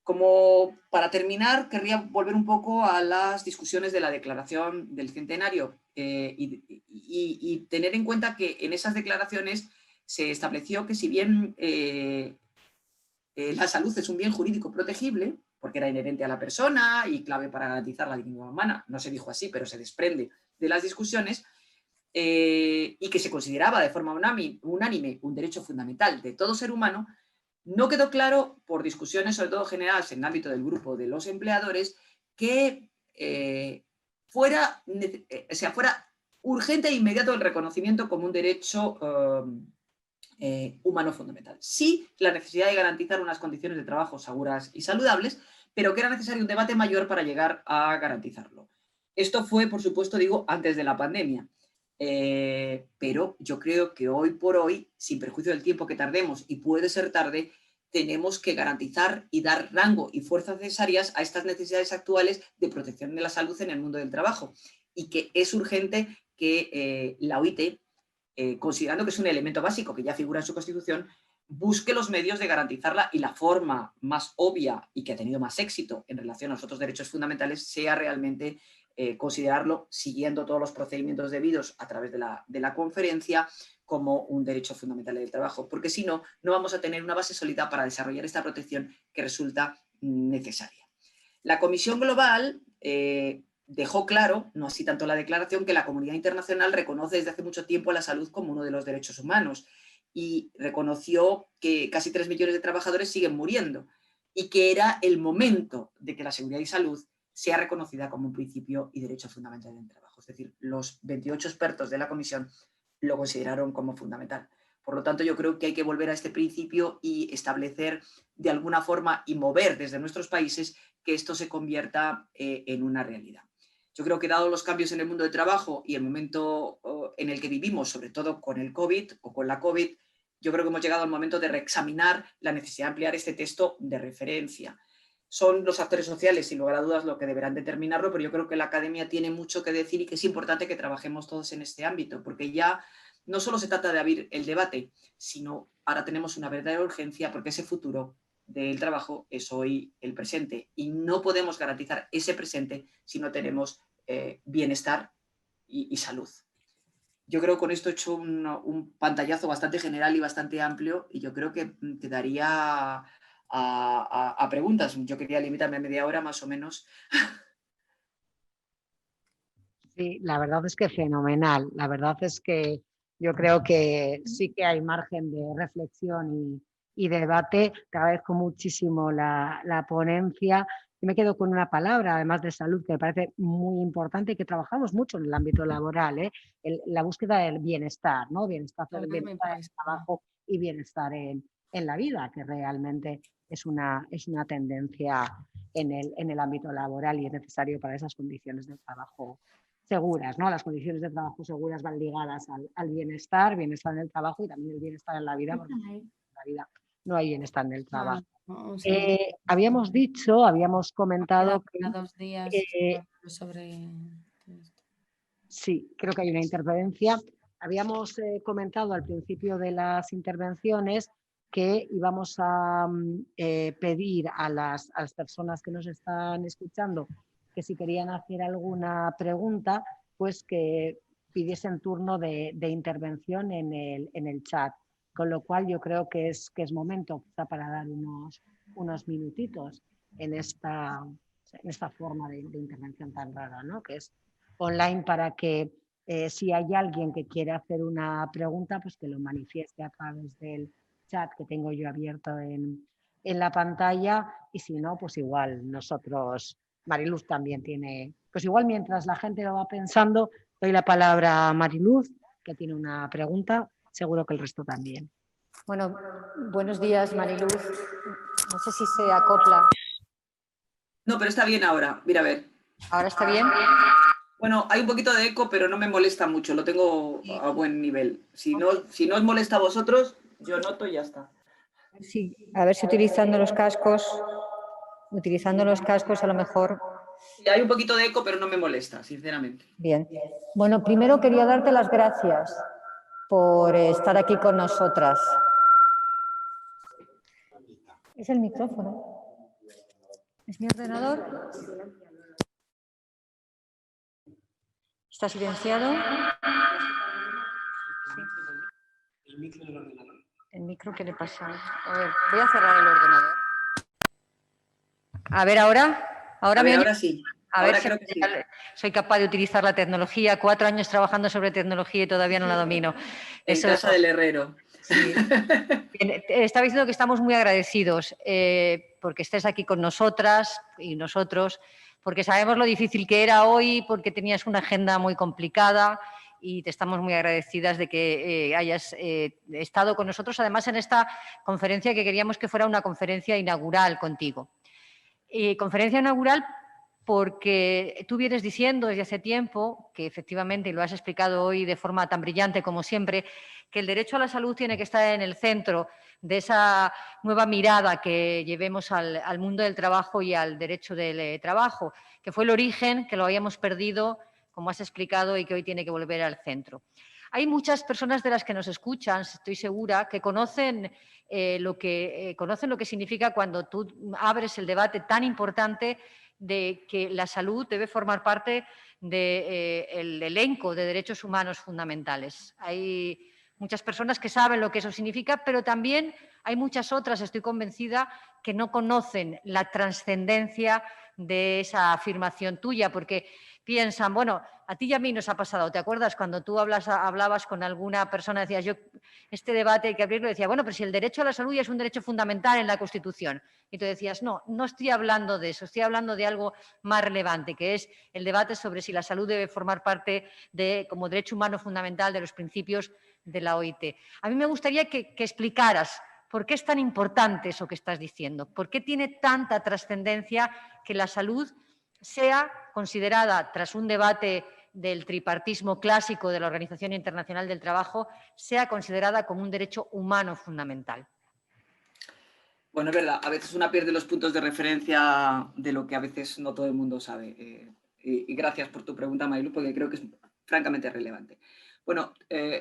Como para terminar, querría volver un poco a las discusiones de la Declaración del Centenario y tener en cuenta que en esas declaraciones se estableció que si bien la salud es un bien jurídico protegible, porque era inherente a la persona y clave para garantizar la dignidad humana, no se dijo así, pero se desprende de las discusiones, y que se consideraba de forma unánime un derecho fundamental de todo ser humano, no quedó claro, por discusiones sobre todo generales en el ámbito del grupo de los empleadores, que fuera urgente e inmediato el reconocimiento como un derecho humano fundamental. Sí, la necesidad de garantizar unas condiciones de trabajo seguras y saludables, pero que era necesario un debate mayor para llegar a garantizarlo. Esto fue, por supuesto, digo, antes de la pandemia. Pero yo creo que hoy por hoy, sin perjuicio del tiempo que tardemos, y puede ser tarde, tenemos que garantizar y dar rango y fuerzas necesarias a estas necesidades actuales de protección de la salud en el mundo del trabajo, y que es urgente que la OIT, considerando que es un elemento básico que ya figura en su Constitución, busque los medios de garantizarla, y la forma más obvia y que ha tenido más éxito en relación a los otros derechos fundamentales sea realmente considerarlo, siguiendo todos los procedimientos debidos a través de la conferencia, como un derecho fundamental del trabajo, porque si no, no vamos a tener una base sólida para desarrollar esta protección que resulta necesaria. La Comisión Global dejó claro, no así tanto la declaración, que la comunidad internacional reconoce desde hace mucho tiempo la salud como uno de los derechos humanos, y reconoció que casi 3 millones de trabajadores siguen muriendo y que era el momento de que la seguridad y salud sea reconocida como un principio y derecho fundamental del trabajo. Es decir, los 28 expertos de la Comisión lo consideraron como fundamental. Por lo tanto, yo creo que hay que volver a este principio y establecer de alguna forma y mover desde nuestros países que esto se convierta en una realidad. Yo creo que dado los cambios en el mundo del trabajo y el momento en el que vivimos, sobre todo con el COVID o con la COVID, yo creo que hemos llegado al momento de reexaminar la necesidad de ampliar este texto de referencia. Son los actores sociales, sin lugar a dudas, lo que deberán determinarlo, pero yo creo que la academia tiene mucho que decir y que es importante que trabajemos todos en este ámbito, porque ya no solo se trata de abrir el debate, sino ahora tenemos una verdadera urgencia, porque ese futuro del trabajo es hoy el presente, y no podemos garantizar ese presente si no tenemos bienestar y salud. Yo creo que con esto he hecho un pantallazo bastante general y bastante amplio, y yo creo que quedaría a preguntas. Yo quería limitarme a media hora más o menos. Sí, la verdad es que fenomenal. La verdad es que yo creo que sí que hay margen de reflexión y debate. Te agradezco muchísimo la ponencia. Yo me quedo con una palabra, además de salud, que me parece muy importante y que trabajamos mucho en el ámbito laboral, la búsqueda del bienestar, ¿no? Bienestar en el trabajo y bienestar en la vida, que realmente es una tendencia en el ámbito laboral y es necesario para esas condiciones de trabajo seguras, ¿no? Las condiciones de trabajo seguras van ligadas al bienestar en el trabajo y también el bienestar en la vida, porque en la vida no hay bienestar en el trabajo. Habíamos comentado que... Sí, creo que hay una interferencia. Habíamos comentado al principio de las intervenciones que íbamos a pedir a las personas que nos están escuchando que si querían hacer alguna pregunta, pues que pidiesen turno de intervención en el chat. Con lo cual yo creo que es momento quizá para dar unos minutitos en esta forma de intervención tan rara, ¿no? Que es online, para que si hay alguien que quiere hacer una pregunta, pues que lo manifieste a través del chat que tengo yo abierto en la pantalla, y si no, pues igual nosotros... Mariluz también tiene, pues igual mientras la gente lo va pensando, doy la palabra a Mariluz, que tiene una pregunta, seguro que el resto también. Bueno, buenos días, Mariluz. No sé si se acopla. No, pero está bien ahora, mira a ver. ¿Ahora está bien? Bueno, hay un poquito de eco, pero no me molesta mucho, lo tengo a buen nivel. Si no os molesta a vosotros, yo noto y ya está. Sí, a ver si utilizando los cascos a lo mejor... Hay un poquito de eco, pero no me molesta, sinceramente. Bien. Bueno, primero quería darte las gracias por estar aquí con nosotras. ¿Es el micrófono? ¿Es mi ordenador? ¿Está silenciado? Sí. El micro del ordenador. ¿El micro qué le pasa? A ver, voy a cerrar el ordenador. A ver, ¿ahora? Ahora sí. A ver Ahora si creo que sí. soy capaz de utilizar la tecnología. 4 años trabajando sobre tecnología y todavía no la domino. En casa del herrero. Sí. Bien, estaba diciendo que estamos muy agradecidos porque estés aquí con nosotras y nosotros, porque sabemos lo difícil que era hoy, porque tenías una agenda muy complicada y te estamos muy agradecidas de que hayas estado con nosotros, además en esta conferencia que queríamos que fuera una conferencia inaugural contigo. Conferencia inaugural porque tú vienes diciendo desde hace tiempo, que efectivamente, y lo has explicado hoy de forma tan brillante como siempre, que el derecho a la salud tiene que estar en el centro de esa nueva mirada que llevemos al mundo del trabajo y al derecho del trabajo, que fue el origen, que lo habíamos perdido, como has explicado, y que hoy tiene que volver al centro. Hay muchas personas de las que nos escuchan, estoy segura, que conocen lo que significa cuando tú abres el debate tan importante de que la salud debe formar parte del elenco de derechos humanos fundamentales. Hay muchas personas que saben lo que eso significa, pero también hay muchas otras, estoy convencida, que no conocen la trascendencia de esa afirmación tuya, porque piensan, bueno, a ti y a mí nos ha pasado, ¿te acuerdas cuando tú hablabas con alguna persona, decías, yo, este debate hay que abrirlo, decía, bueno, pero si el derecho a la salud ya es un derecho fundamental en la Constitución, y tú decías, no, no estoy hablando de eso, estoy hablando de algo más relevante, que es el debate sobre si la salud debe formar parte como derecho humano fundamental de los principios de la OIT. A mí me gustaría que explicaras por qué es tan importante eso que estás diciendo, por qué tiene tanta trascendencia que la salud sea considerada, tras un debate del tripartismo clásico de la Organización Internacional del Trabajo, sea considerada como un derecho humano fundamental. Bueno, es verdad, a veces una pierde los puntos de referencia de lo que a veces no todo el mundo sabe. Y gracias por tu pregunta, Marilu, porque creo que es francamente relevante. Bueno,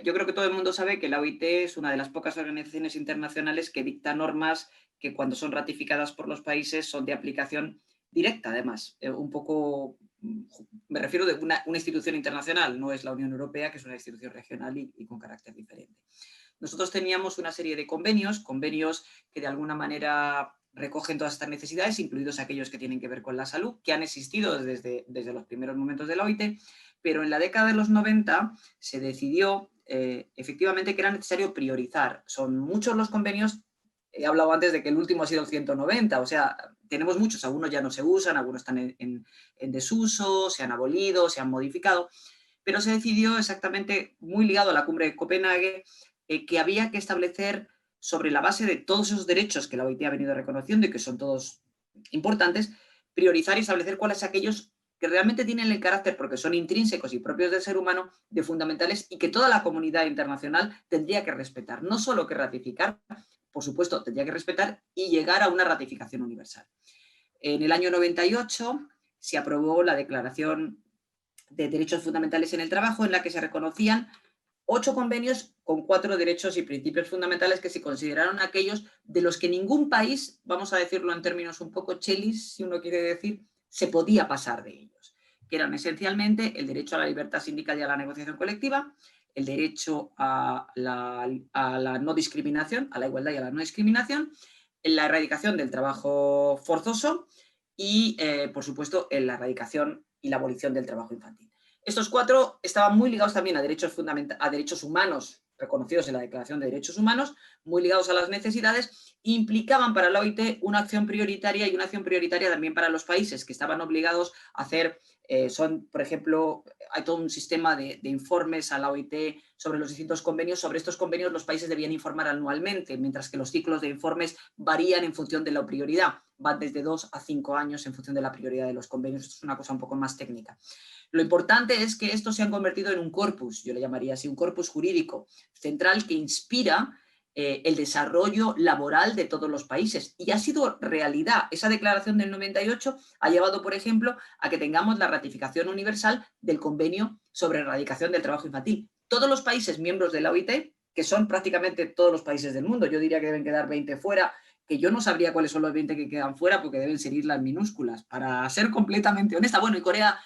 yo creo que todo el mundo sabe que la OIT es una de las pocas organizaciones internacionales que dicta normas que cuando son ratificadas por los países son de aplicación directa, además. Un poco, me refiero de una institución internacional, no es la Unión Europea, que es una institución regional y con carácter diferente. Nosotros teníamos una serie de convenios que de alguna manera recogen todas estas necesidades, incluidos aquellos que tienen que ver con la salud, que han existido desde los primeros momentos de la OIT, pero en la década de los 90 se decidió efectivamente que era necesario priorizar. Son muchos los convenios, he hablado antes de que el último ha sido el 190, o sea, tenemos muchos, algunos ya no se usan, algunos están en desuso, se han abolido, se han modificado, pero se decidió exactamente, muy ligado a la cumbre de Copenhague, que había que establecer sobre la base de todos esos derechos que la OIT ha venido reconociendo y que son todos importantes, priorizar y establecer cuáles aquellos que realmente tienen el carácter, porque son intrínsecos y propios del ser humano, de fundamentales y que toda la comunidad internacional tendría que respetar. No solo que ratificar, por supuesto, tendría que respetar y llegar a una ratificación universal. En el año 98 se aprobó la Declaración de Derechos Fundamentales en el Trabajo, en la que se reconocían 8 convenios con 4 derechos y principios fundamentales que se consideraron aquellos de los que ningún país, vamos a decirlo en términos un poco chelis, si uno quiere decir, se podía pasar de ellos, que eran esencialmente el derecho a la libertad sindical y a la negociación colectiva, el derecho a la no discriminación, a la igualdad y a la no discriminación, la erradicación del trabajo forzoso y, por supuesto, la erradicación y la abolición del trabajo infantil. Estos 4 estaban muy ligados también a derechos humanos reconocidos en la Declaración de Derechos Humanos, muy ligados a las necesidades, implicaban para la OIT una acción prioritaria y una acción prioritaria también para los países que estaban obligados a hacer, por ejemplo, hay todo un sistema de informes a la OIT sobre los distintos convenios. Sobre estos convenios los países debían informar anualmente, mientras que los ciclos de informes varían en función de la prioridad, van desde 2 a 5 años en función de la prioridad de los convenios. Esto es una cosa un poco más técnica. Lo importante es que estos se han convertido en un corpus, yo le llamaría así, un corpus jurídico central que inspira el desarrollo laboral de todos los países. Y ha sido realidad. Esa declaración del 98 ha llevado, por ejemplo, a que tengamos la ratificación universal del convenio sobre erradicación del trabajo infantil. Todos los países miembros de la OIT, que son prácticamente todos los países del mundo, yo diría que deben quedar 20 fuera, que yo no sabría cuáles son los 20 que quedan fuera porque deben ser islas minúsculas, para ser completamente honesta. Bueno, y Corea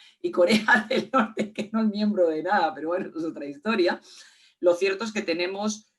del Norte, que no es miembro de nada, pero bueno, es otra historia. Lo cierto es que tenemos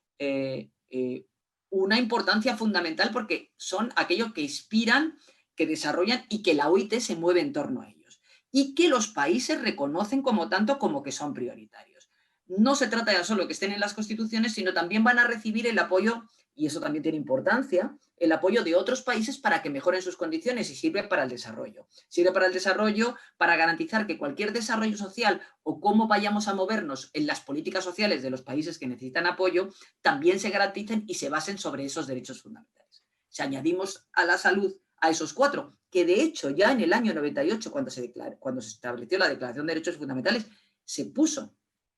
una importancia fundamental porque son aquellos que inspiran, que desarrollan y que la OIT se mueve en torno a ellos. Y que los países reconocen como tanto como que son prioritarios. No se trata ya solo de que estén en las constituciones, sino también van a recibir el apoyo, y eso también tiene importancia, el apoyo de otros países para que mejoren sus condiciones y sirve para el desarrollo. Sirve para el desarrollo para garantizar que cualquier desarrollo social o cómo vayamos a movernos en las políticas sociales de los países que necesitan apoyo, también se garanticen y se basen sobre esos derechos fundamentales. Si añadimos a la salud a esos 4, que de hecho ya en el año 98, cuando se estableció la Declaración de Derechos Fundamentales, se puso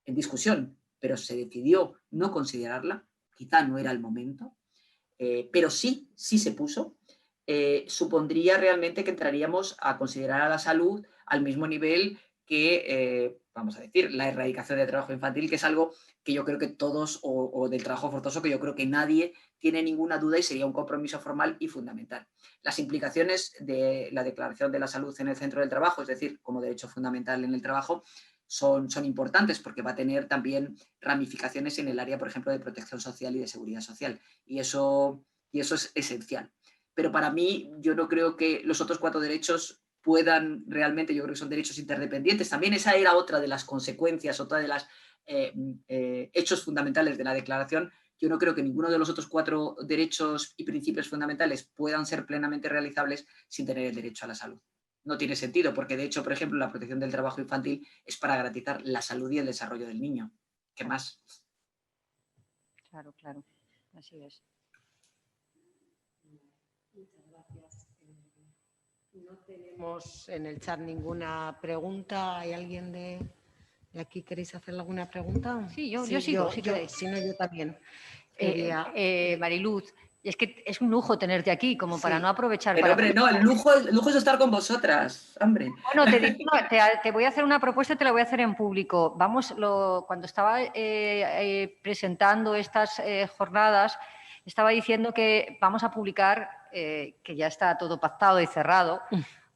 en discusión, pero se decidió no considerarla, quizá no era el momento, pero sí se puso, supondría realmente que entraríamos a considerar a la salud al mismo nivel que, vamos a decir, la erradicación del trabajo infantil, que es algo que yo creo que todos, o del trabajo forzoso, que yo creo que nadie tiene ninguna duda y sería un compromiso formal y fundamental. Las implicaciones de la Declaración de la Salud en el centro del trabajo, es decir, como derecho fundamental en el trabajo, son importantes porque va a tener también ramificaciones en el área, por ejemplo, de protección social y de seguridad social. Y eso es esencial. Pero para mí, yo no creo que los otros 4 derechos puedan realmente, yo creo que son derechos interdependientes. También esa era otra de las consecuencias, otra de las hechos fundamentales de la Declaración. Yo no creo que ninguno de los otros 4 derechos y principios fundamentales puedan ser plenamente realizables sin tener el derecho a la salud. No tiene sentido, porque de hecho, por ejemplo, la protección del trabajo infantil es para garantizar la salud y el desarrollo del niño. ¿Qué más? Claro, claro. Así es. Muchas gracias. No tenemos en el chat ninguna pregunta. ¿Hay alguien de aquí? ¿Queréis hacer alguna pregunta? Sí, yo sigo, si queréis. Si no, yo también. Mariluz, es que es un lujo tenerte aquí, como para no aprovechar. Pero, hombre, no, el lujo es estar con vosotras, hombre. Bueno, te voy a hacer una propuesta y te la voy a hacer en público. Cuando estaba presentando estas jornadas, estaba diciendo que vamos a publicar, que ya está todo pactado y cerrado,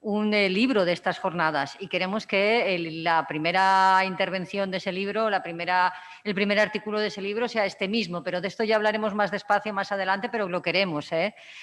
un libro de estas jornadas y queremos que la primera intervención de ese libro, el primer artículo de ese libro sea este mismo, pero de esto ya hablaremos más despacio más adelante, pero lo queremos.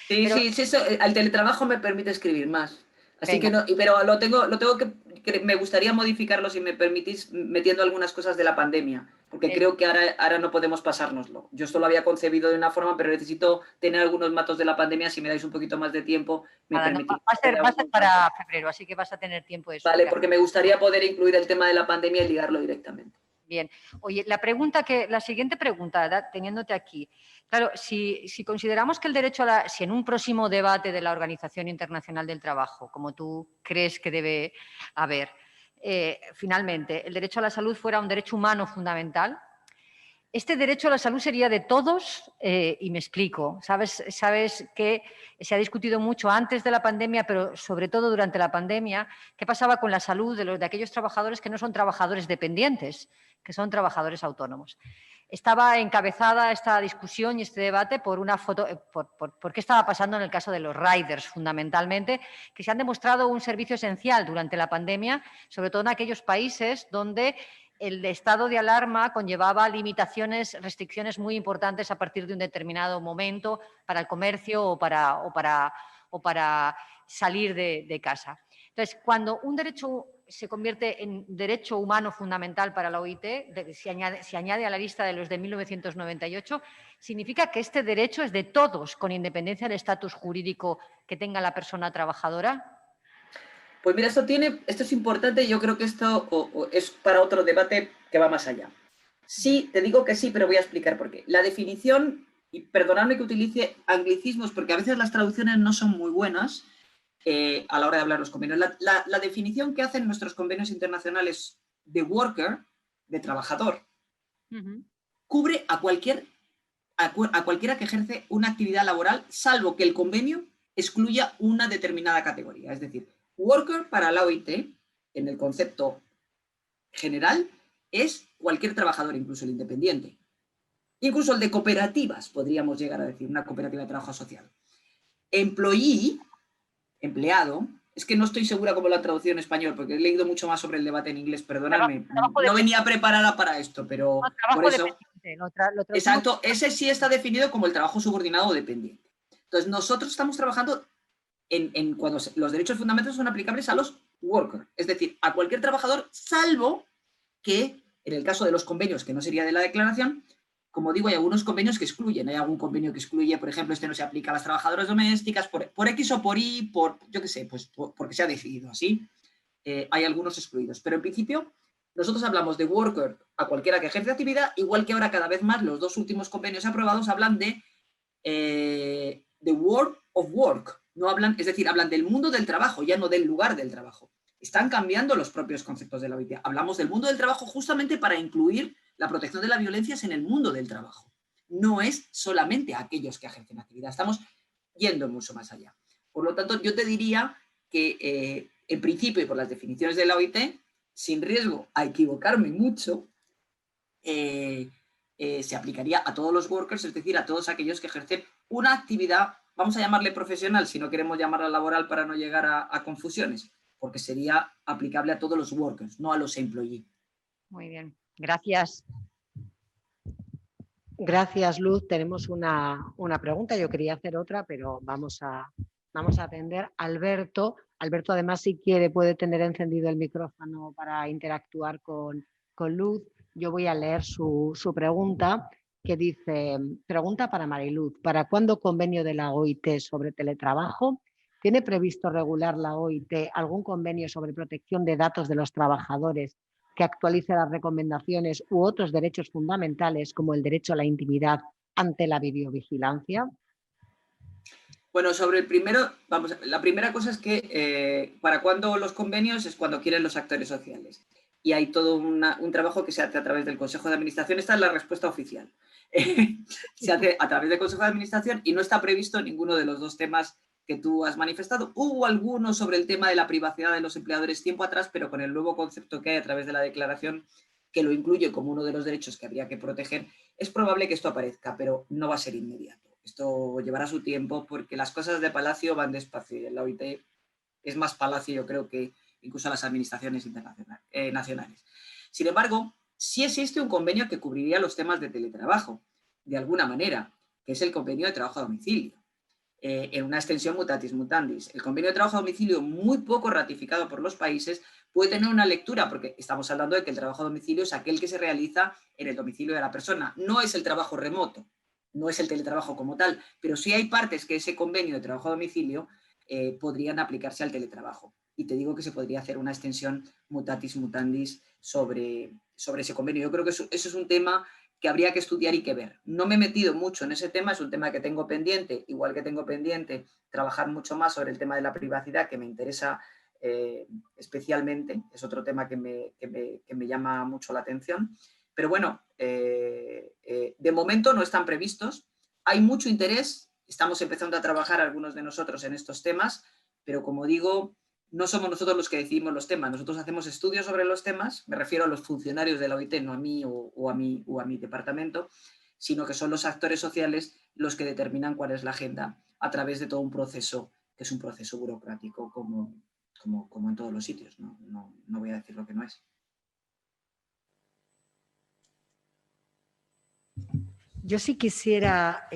Sí, eso, el teletrabajo me permite escribir más. Así Venga. que no, pero lo tengo que me gustaría modificarlo, si me permitís, metiendo algunas cosas de la pandemia, porque creo que ahora no podemos pasárnoslo. Yo esto lo había concebido de una forma, pero necesito tener algunos matos de la pandemia. Si me dais un poquito más de tiempo, me permitís. Va a ser para febrero, así que vas a tener tiempo de eso. Vale, porque me gustaría poder incluir el tema de la pandemia y ligarlo directamente. Bien. Oye, la siguiente pregunta, teniéndote aquí. Claro, si consideramos que el derecho si en un próximo debate de la Organización Internacional del Trabajo, como tú crees que debe haber, finalmente el derecho a la salud fuera un derecho humano fundamental, este derecho a la salud sería de todos, y me explico. Sabes que se ha discutido mucho antes de la pandemia, pero sobre todo durante la pandemia, qué pasaba con la salud de aquellos trabajadores que no son trabajadores dependientes, que son trabajadores autónomos. Estaba encabezada esta discusión y este debate por qué estaba pasando en el caso de los riders, fundamentalmente, que se han demostrado un servicio esencial durante la pandemia, sobre todo en aquellos países donde el estado de alarma conllevaba limitaciones, restricciones muy importantes a partir de un determinado momento para el comercio o para salir de casa. Entonces, cuando un derecho se convierte en derecho humano fundamental para la OIT, se añade a la lista de los de 1998, significa que este derecho es de todos, con independencia del estatus jurídico que tenga la persona trabajadora. Pues mira, esto es importante y yo creo que esto es para otro debate que va más allá. Sí, te digo que sí, pero voy a explicar por qué. La definición, y perdonadme que utilice anglicismos porque a veces las traducciones no son muy buenas a la hora de hablar los convenios. La definición que hacen nuestros convenios internacionales de worker, de trabajador, cubre a cualquiera que ejerce una actividad laboral, salvo que el convenio excluya una determinada categoría. Es decir, worker para la OIT, en el concepto general, es cualquier trabajador, incluso el independiente. Incluso el de cooperativas, podríamos llegar a decir, una cooperativa de trabajo social. Employee, empleado, es que no estoy segura cómo la traducción en español, porque he leído mucho más sobre el debate en inglés, perdonadme. No venía preparada para esto, pero por eso... Exacto, ese sí está definido como el trabajo subordinado o dependiente. Entonces, nosotros estamos trabajando cuando los derechos fundamentales son aplicables a los workers, es decir, a cualquier trabajador, salvo que, en el caso de los convenios, que no sería de la declaración, como digo, hay algunos convenios que excluyen. Hay algún convenio que excluye, por ejemplo, este no se aplica a las trabajadoras domésticas, por X o por Y, yo qué sé, pues porque se ha decidido así. Hay algunos excluidos. Pero en principio, nosotros hablamos de worker a cualquiera que ejerce actividad, igual que ahora cada vez más los dos últimos convenios aprobados hablan de the world of work. No hablan, es decir, hablan del mundo del trabajo, ya no del lugar del trabajo. Están cambiando los propios conceptos de la OIT. Hablamos del mundo del trabajo justamente para incluir la protección de la violencia en el mundo del trabajo. No es solamente a aquellos que ejercen actividad. Estamos yendo mucho más allá. Por lo tanto, yo te diría que, en principio, y por las definiciones de la OIT, sin riesgo a equivocarme mucho, se aplicaría a todos los workers, es decir, a todos aquellos que ejercen una actividad, vamos a llamarle profesional, si no queremos llamarla laboral para no llegar a confusiones, porque sería aplicable a todos los workers, no a los employees. Muy bien, gracias. Gracias, Luz. Tenemos una pregunta. Yo quería hacer otra, pero vamos a atender. Alberto, además, si quiere, puede tener encendido el micrófono para interactuar con Luz. Yo voy a leer su pregunta, que dice, pregunta para Mariluz, ¿para cuándo convenio de la OIT sobre teletrabajo? ¿Tiene previsto regular la OIT algún convenio sobre protección de datos de los trabajadores que actualice las recomendaciones u otros derechos fundamentales como el derecho a la intimidad ante la videovigilancia? Bueno, sobre el primero, vamos, la primera cosa es que para cuando los convenios es cuando quieren los actores sociales. Y hay todo un trabajo que se hace a través del Consejo de Administración. Esta es la respuesta oficial. Se hace a través del Consejo de Administración y no está previsto ninguno de los dos temas que tú has manifestado. Hubo algunos sobre el tema de la privacidad de los empleadores tiempo atrás, pero con el nuevo concepto que hay a través de la declaración, que lo incluye como uno de los derechos que habría que proteger, es probable que esto aparezca, pero no va a ser inmediato. Esto llevará su tiempo porque las cosas de Palacio van despacio y en la OIT es más Palacio, yo creo, que incluso las administraciones nacionales. Sin embargo, sí existe un convenio que cubriría los temas de teletrabajo, de alguna manera, que es el convenio de trabajo a domicilio. En una extensión mutatis mutandis. El convenio de trabajo a domicilio, muy poco ratificado por los países, puede tener una lectura, porque estamos hablando de que el trabajo a domicilio es aquel que se realiza en el domicilio de la persona. No es el trabajo remoto, no es el teletrabajo como tal, pero sí hay partes que ese convenio de trabajo a domicilio podrían aplicarse al teletrabajo. Y te digo que se podría hacer una extensión mutatis mutandis sobre ese convenio. Yo creo que eso es un tema que habría que estudiar y que ver. No me he metido mucho en ese tema, es un tema que tengo pendiente, igual que tengo pendiente trabajar mucho más sobre el tema de la privacidad, que me interesa especialmente, es otro tema que me llama mucho la atención. Pero bueno, de momento no están previstos, hay mucho interés, estamos empezando a trabajar algunos de nosotros en estos temas, pero como digo, no somos nosotros los que decidimos los temas, nosotros hacemos estudios sobre los temas, me refiero a los funcionarios de la OIT, no a mí o a mi departamento, sino que son los actores sociales los que determinan cuál es la agenda a través de todo un proceso, que es un proceso burocrático como en todos los sitios, no voy a decir lo que no es. Yo sí quisiera,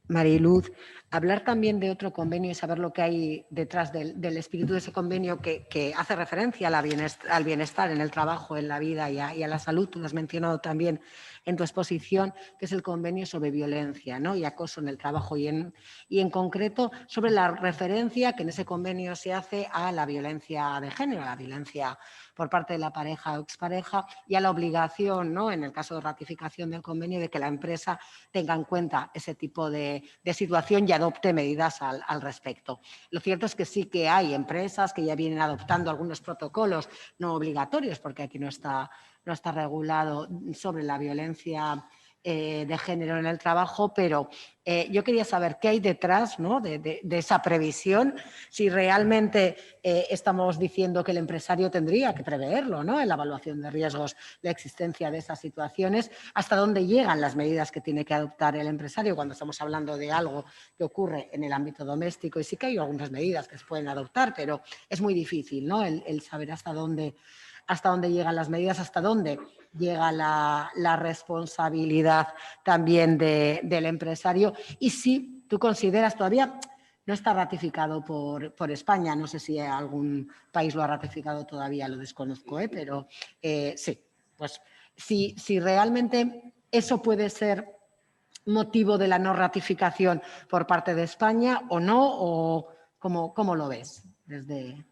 Mariluz, hablar también de otro convenio y saber lo que hay detrás del espíritu de ese convenio que hace referencia al bienestar en el trabajo, en la vida y a la salud. Tú lo has mencionado también en tu exposición, que es el convenio sobre violencia, ¿no?, y acoso en el trabajo y en concreto sobre la referencia que en ese convenio se hace a la violencia de género, a la violencia por parte de la pareja o expareja y a la obligación, ¿no?, en el caso de ratificación del convenio, de que la empresa tenga en cuenta ese tipo de situación y adopte medidas al respecto. Lo cierto es que sí que hay empresas que ya vienen adoptando algunos protocolos no obligatorios, porque aquí no está regulado, sobre la violencia de género en el trabajo, pero yo quería saber qué hay detrás, ¿no?, de esa previsión, si realmente estamos diciendo que el empresario tendría que preverlo, ¿no?, en la evaluación de riesgos, la existencia de esas situaciones, hasta dónde llegan las medidas que tiene que adoptar el empresario cuando estamos hablando de algo que ocurre en el ámbito doméstico. Y sí que hay algunas medidas que se pueden adoptar, pero es muy difícil, ¿no?, el saber hasta dónde llegan las medidas, hasta dónde llega la responsabilidad también del empresario. Y si tú consideras, todavía no está ratificado por España, no sé si algún país lo ha ratificado todavía, lo desconozco, pero sí, pues si realmente eso puede ser motivo de la no ratificación por parte de España o no, o cómo lo ves desde...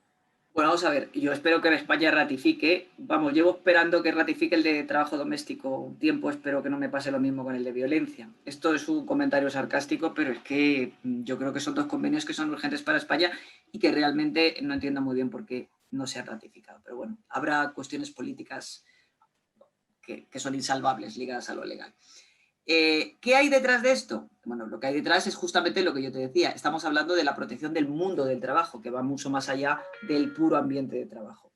Bueno, vamos a ver, yo espero que en España ratifique, vamos, llevo esperando que ratifique el de trabajo doméstico un tiempo, espero que no me pase lo mismo con el de violencia. Esto es un comentario sarcástico, pero es que yo creo que son dos convenios que son urgentes para España y que realmente no entiendo muy bien por qué no se han ratificado. Pero bueno, habrá cuestiones políticas que son insalvables ligadas a lo legal. ¿Qué hay detrás de esto? Bueno, lo que hay detrás es justamente lo que yo te decía. Estamos hablando de la protección del mundo del trabajo, que va mucho más allá del puro ambiente de trabajo.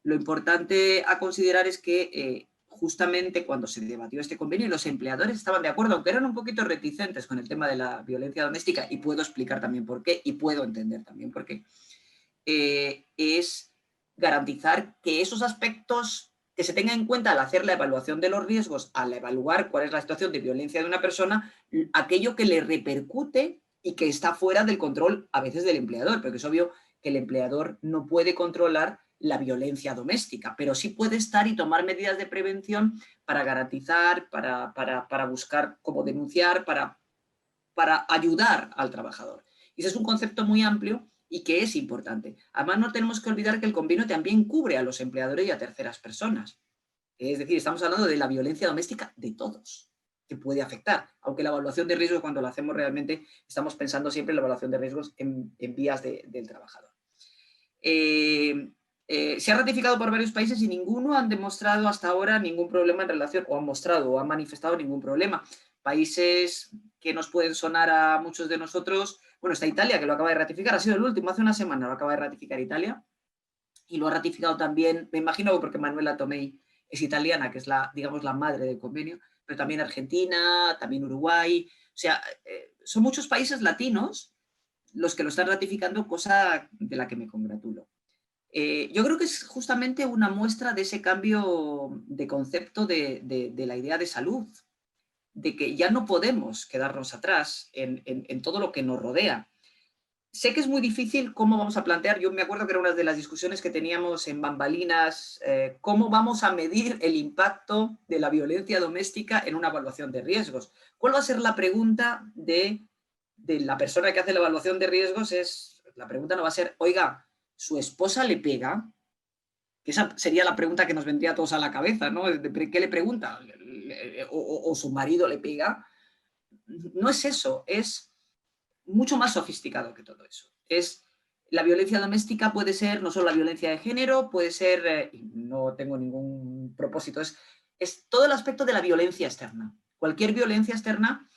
Lo importante a considerar es que justamente cuando se debatió este convenio, los empleadores estaban de acuerdo, aunque eran un poquito reticentes con el tema de la violencia doméstica, y puedo explicar también por qué, y puedo entender también por qué, es garantizar que esos aspectos que se tengan en cuenta al hacer la evaluación de los riesgos, al evaluar cuál es la situación de violencia de una persona, aquello que le repercute y que está fuera del control a veces del empleador, porque es obvio que el empleador no puede controlar la violencia doméstica, pero sí puede estar y tomar medidas de prevención para garantizar, para buscar cómo denunciar, para ayudar al trabajador. Y ese es un concepto muy amplio y que es importante. Además, no tenemos que olvidar que el convenio también cubre a los empleadores y a terceras personas. Es decir, estamos hablando de la violencia doméstica de todos, que puede afectar. Aunque la evaluación de riesgos, cuando la hacemos realmente, estamos pensando siempre en la evaluación de riesgos en vías del trabajador. Se ha ratificado por varios países y ninguno han demostrado hasta ahora ningún problema en relación, o han mostrado o han manifestado ningún problema. Países que nos pueden sonar a muchos de nosotros, bueno, está Italia, que lo acaba de ratificar, ha sido el último, hace una semana lo acaba de ratificar Italia, y lo ha ratificado también, me imagino, porque Manuela Tomei es italiana, que es digamos, la madre del convenio, pero también Argentina, también Uruguay, o sea, son muchos países latinos los que lo están ratificando, cosa de la que me congratulo. Yo creo que es justamente una muestra de ese cambio de concepto de la idea de salud, de que ya no podemos quedarnos atrás en todo lo que nos rodea. Sé que es muy difícil cómo vamos a plantear, yo me acuerdo que era una de las discusiones que teníamos en bambalinas, cómo vamos a medir el impacto de la violencia doméstica en una evaluación de riesgos. ¿Cuál va a ser la pregunta de la persona que hace la evaluación de riesgos? La pregunta no va a ser, oiga, ¿su esposa le pega? Que esa sería la pregunta que nos vendría a todos a la cabeza, ¿no? ¿Qué le pregunta? ¿O su marido le pega? No es eso, es mucho más sofisticado que todo eso. La violencia doméstica puede ser no solo la violencia de género, puede ser, no tengo ningún propósito, es todo el aspecto de la violencia externa. Cualquier violencia externa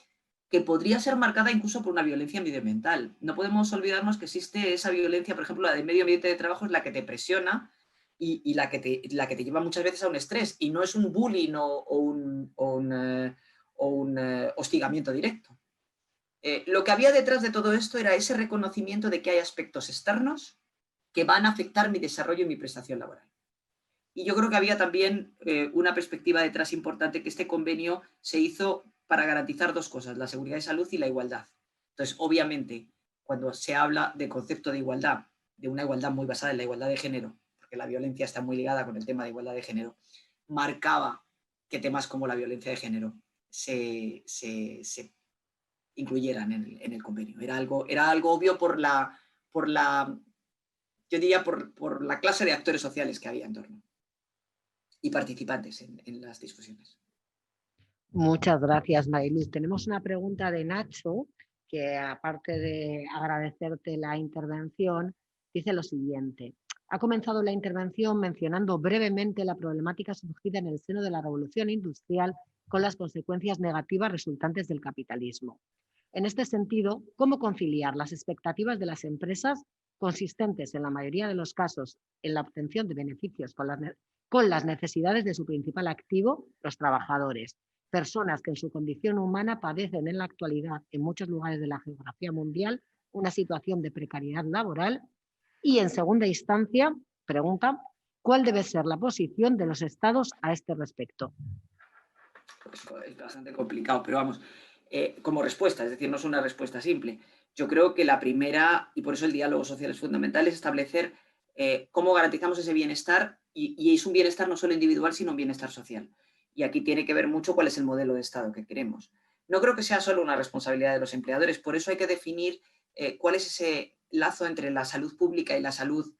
que podría ser marcada incluso por una violencia medioambiental. No podemos olvidarnos que existe esa violencia, por ejemplo, la de medio ambiente de trabajo es la que te presiona y la que te lleva muchas veces a un estrés, y no es un bullying o un hostigamiento directo. Lo que había detrás de todo esto era ese reconocimiento de que hay aspectos externos que van a afectar mi desarrollo y mi prestación laboral. Y yo creo que había también una perspectiva detrás importante, que este convenio se hizo para garantizar dos cosas, la seguridad de salud y la igualdad. Entonces, obviamente, cuando se habla de concepto de igualdad, de una igualdad muy basada en la igualdad de género, porque la violencia está muy ligada con el tema de igualdad de género, marcaba que temas como la violencia de género se incluyeran en el convenio. Era algo obvio por la clase de actores sociales que había en torno y participantes en las discusiones. Muchas gracias, Mariluz. Tenemos una pregunta de Nacho, que aparte de agradecerte la intervención, dice lo siguiente. Ha comenzado la intervención mencionando brevemente la problemática surgida en el seno de la revolución industrial con las consecuencias negativas resultantes del capitalismo. En este sentido, ¿cómo conciliar las expectativas de las empresas, consistentes en la mayoría de los casos en la obtención de beneficios con las necesidades de su principal activo, los trabajadores, personas que en su condición humana padecen en la actualidad en muchos lugares de la geografía mundial una situación de precariedad laboral? Y en segunda instancia, pregunta, ¿cuál debe ser la posición de los estados a este respecto? Pues es bastante complicado, pero vamos, como respuesta, es decir, no es una respuesta simple. Yo creo que la primera, y por eso el diálogo social es fundamental, es establecer cómo garantizamos ese bienestar, y es un bienestar no solo individual, sino un bienestar social. Y aquí tiene que ver mucho cuál es el modelo de Estado que queremos. No creo que sea solo una responsabilidad de los empleadores, por eso hay que definir cuál es ese lazo entre la salud pública y la salud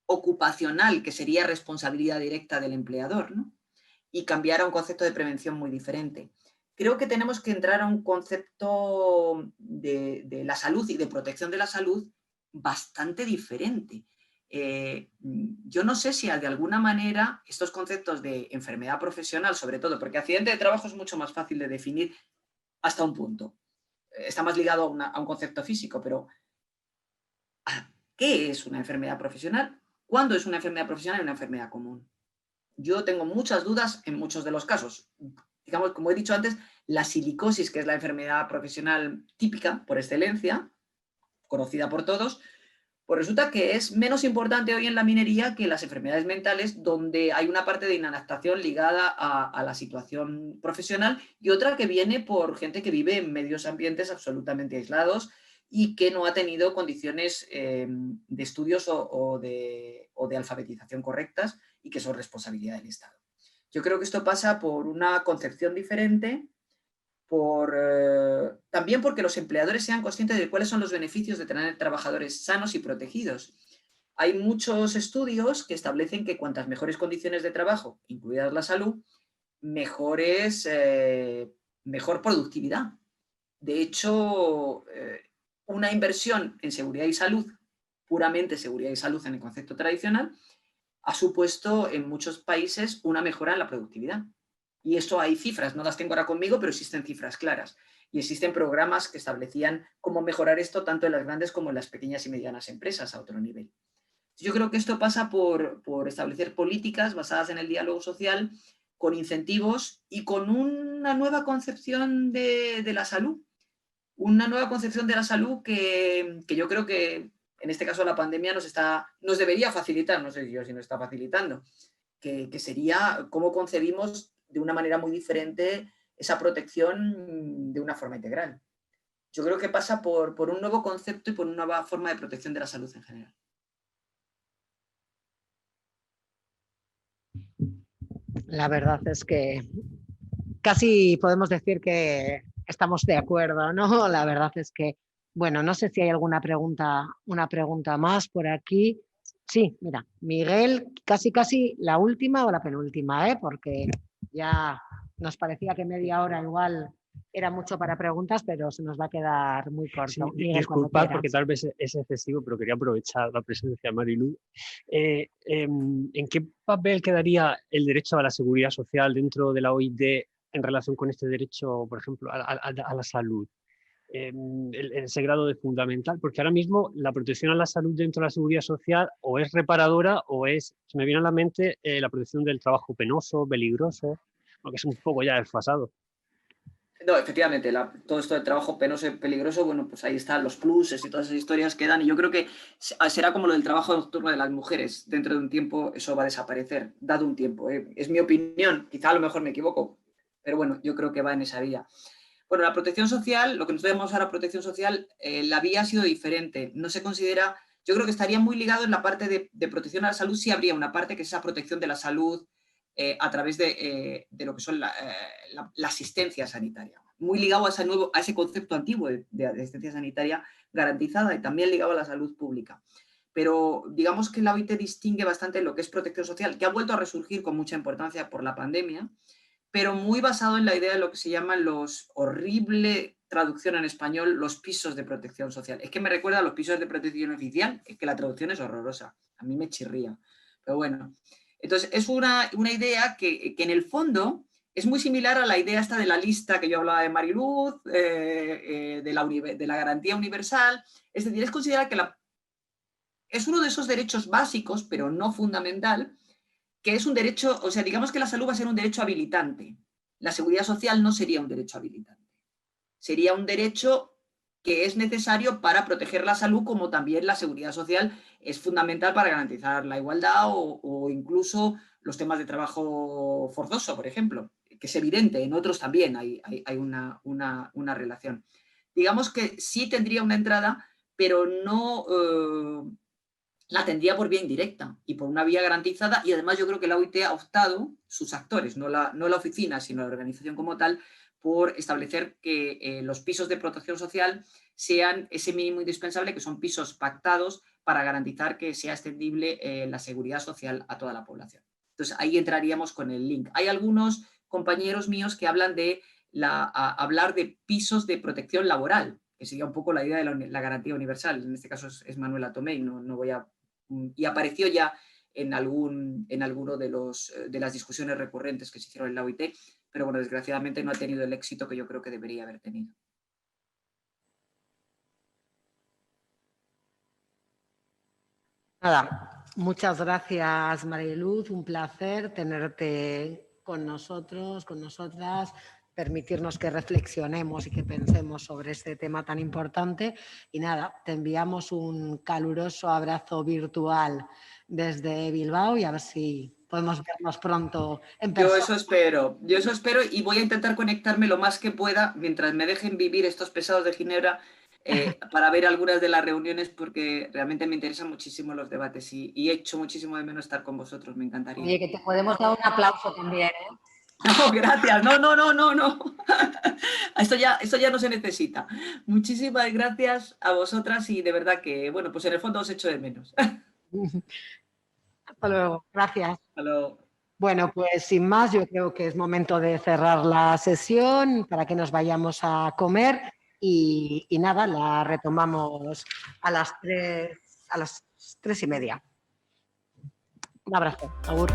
ocupacional, que sería responsabilidad directa del empleador, ¿no? Y cambiar a un concepto de prevención muy diferente. Creo que tenemos que entrar a un concepto de la salud y de protección de la salud bastante diferente. Yo no sé si de alguna manera estos conceptos de enfermedad profesional, sobre todo, porque accidente de trabajo es mucho más fácil de definir hasta un punto. Está más ligado a un concepto físico, pero ¿qué es una enfermedad profesional? ¿Cuándo es una enfermedad profesional y una enfermedad común? Yo tengo muchas dudas en muchos de los casos. Digamos, como he dicho antes, la silicosis, que es la enfermedad profesional típica por excelencia, conocida por todos, pues resulta que es menos importante hoy en la minería que las enfermedades mentales, donde hay una parte de inadaptación ligada a la situación profesional y otra que viene por gente que vive en medios ambientes absolutamente aislados y que no ha tenido condiciones de estudios o de alfabetización correctas y que son responsabilidad del Estado. Yo creo que esto pasa por una concepción diferente, también porque los empleadores sean conscientes de cuáles son los beneficios de tener trabajadores sanos y protegidos. Hay muchos estudios que establecen que cuantas mejores condiciones de trabajo, incluidas la salud, mejor productividad. De hecho, una inversión en seguridad y salud, puramente seguridad y salud en el concepto tradicional, ha supuesto en muchos países una mejora en la productividad. Y eso hay cifras, no las tengo ahora conmigo, pero existen cifras claras. Y existen programas que establecían cómo mejorar esto tanto en las grandes como en las pequeñas y medianas empresas a otro nivel. Yo creo que esto pasa por establecer políticas basadas en el diálogo social, con incentivos y con una nueva concepción de la salud. Una nueva concepción de la salud que yo creo que en este caso la pandemia nos debería facilitar, no sé yo si nos está facilitando, que sería cómo concebimos de una manera muy diferente esa protección de una forma integral. Yo creo que pasa por un nuevo concepto y por una nueva forma de protección de la salud en general. La verdad es que casi podemos decir que estamos de acuerdo, ¿no? La verdad es que, bueno, no sé si hay alguna pregunta, una pregunta más por aquí. Sí, mira, Miguel, casi la última o la penúltima, ¿eh? Porque ya nos parecía que media hora igual era mucho para preguntas, pero se nos va a quedar muy corto. Sí, Miguel, disculpad porque tal vez es excesivo, pero quería aprovechar la presencia de Marilu. ¿En qué papel quedaría el derecho a la seguridad social dentro de la OIT en relación con este derecho, por ejemplo, a la salud? Ese grado de fundamental, porque ahora mismo la protección a la salud dentro de la seguridad social o es reparadora o es, se me viene a la mente, la protección del trabajo penoso, peligroso, aunque es un poco ya desfasado. No, efectivamente, todo esto de trabajo penoso y peligroso, bueno, pues ahí están los pluses y todas esas historias que dan, y yo creo que será como lo del trabajo nocturno de las mujeres. Dentro de un tiempo eso va a desaparecer, dado un tiempo. Es mi opinión, quizá a lo mejor me equivoco, pero bueno, yo creo que va en esa vía. Bueno, la protección social, lo que nosotros llamamos ahora protección social, la vía ha sido diferente. No se considera, yo creo que estaría muy ligado en la parte de protección a la salud, sí habría una parte que es esa protección de la salud, a través de lo que son la asistencia sanitaria, muy ligado a ese concepto antiguo de asistencia sanitaria garantizada y también ligado a la salud pública. Pero digamos que la OIT distingue bastante lo que es protección social, que ha vuelto a resurgir con mucha importancia por la pandemia, pero muy basado en la idea de lo que se llaman horrible traducción en español, los pisos de protección social. Es que me recuerda a los pisos de protección oficial, es que la traducción es horrorosa, a mí me chirría, pero bueno. Entonces, es una idea que en el fondo Es muy similar a la idea esta de la lista que yo hablaba de Mariluz, de la garantía universal. Es decir, es considerar que es uno de esos derechos básicos, pero no fundamental, que es un derecho, o sea, digamos que la salud va a ser un derecho habilitante. La seguridad social no sería un derecho habilitante. Sería un derecho que es necesario para proteger la salud, como también la seguridad social es fundamental para garantizar la igualdad o incluso los temas de trabajo forzoso, por ejemplo, que es evidente, en otros también hay una relación. Digamos que sí tendría una entrada, pero no la tendría por vía indirecta y por una vía garantizada, y además yo creo que la OIT ha optado, sus actores, no la oficina, sino la organización como tal, por establecer que los pisos de protección social sean ese mínimo indispensable, que son pisos pactados para garantizar que sea extendible la seguridad social a toda la población. Entonces ahí entraríamos con el link. Hay algunos compañeros míos que hablan de hablar de pisos de protección laboral, que sería un poco la idea de la garantía universal. En este caso es Manuela Tomei, no voy a... Y apareció ya en alguno de las discusiones recurrentes que se hicieron en la OIT, pero bueno, desgraciadamente no ha tenido el éxito que yo creo que debería haber tenido. Nada, muchas gracias, Mariluz, un placer tenerte con nosotros, con nosotras, permitirnos que reflexionemos y que pensemos sobre este tema tan importante. Y nada, te enviamos un caluroso abrazo virtual desde Bilbao y a ver si podemos vernos pronto en persona. Yo eso espero y voy a intentar conectarme lo más que pueda mientras me dejen vivir estos pesados de Ginebra para ver algunas de las reuniones, porque realmente me interesan muchísimo los debates y echo muchísimo de menos estar con vosotros, me encantaría. Oye, que te podemos dar un aplauso también, ¿eh? No, gracias, no. Esto ya no se necesita. Muchísimas gracias a vosotras y de verdad que, bueno, pues en el fondo os echo de menos. Hasta luego, gracias. Hasta luego. Bueno, pues sin más, yo creo que es momento de cerrar la sesión para que nos vayamos a comer y nada, la retomamos a las 3:30. Un abrazo. Agur.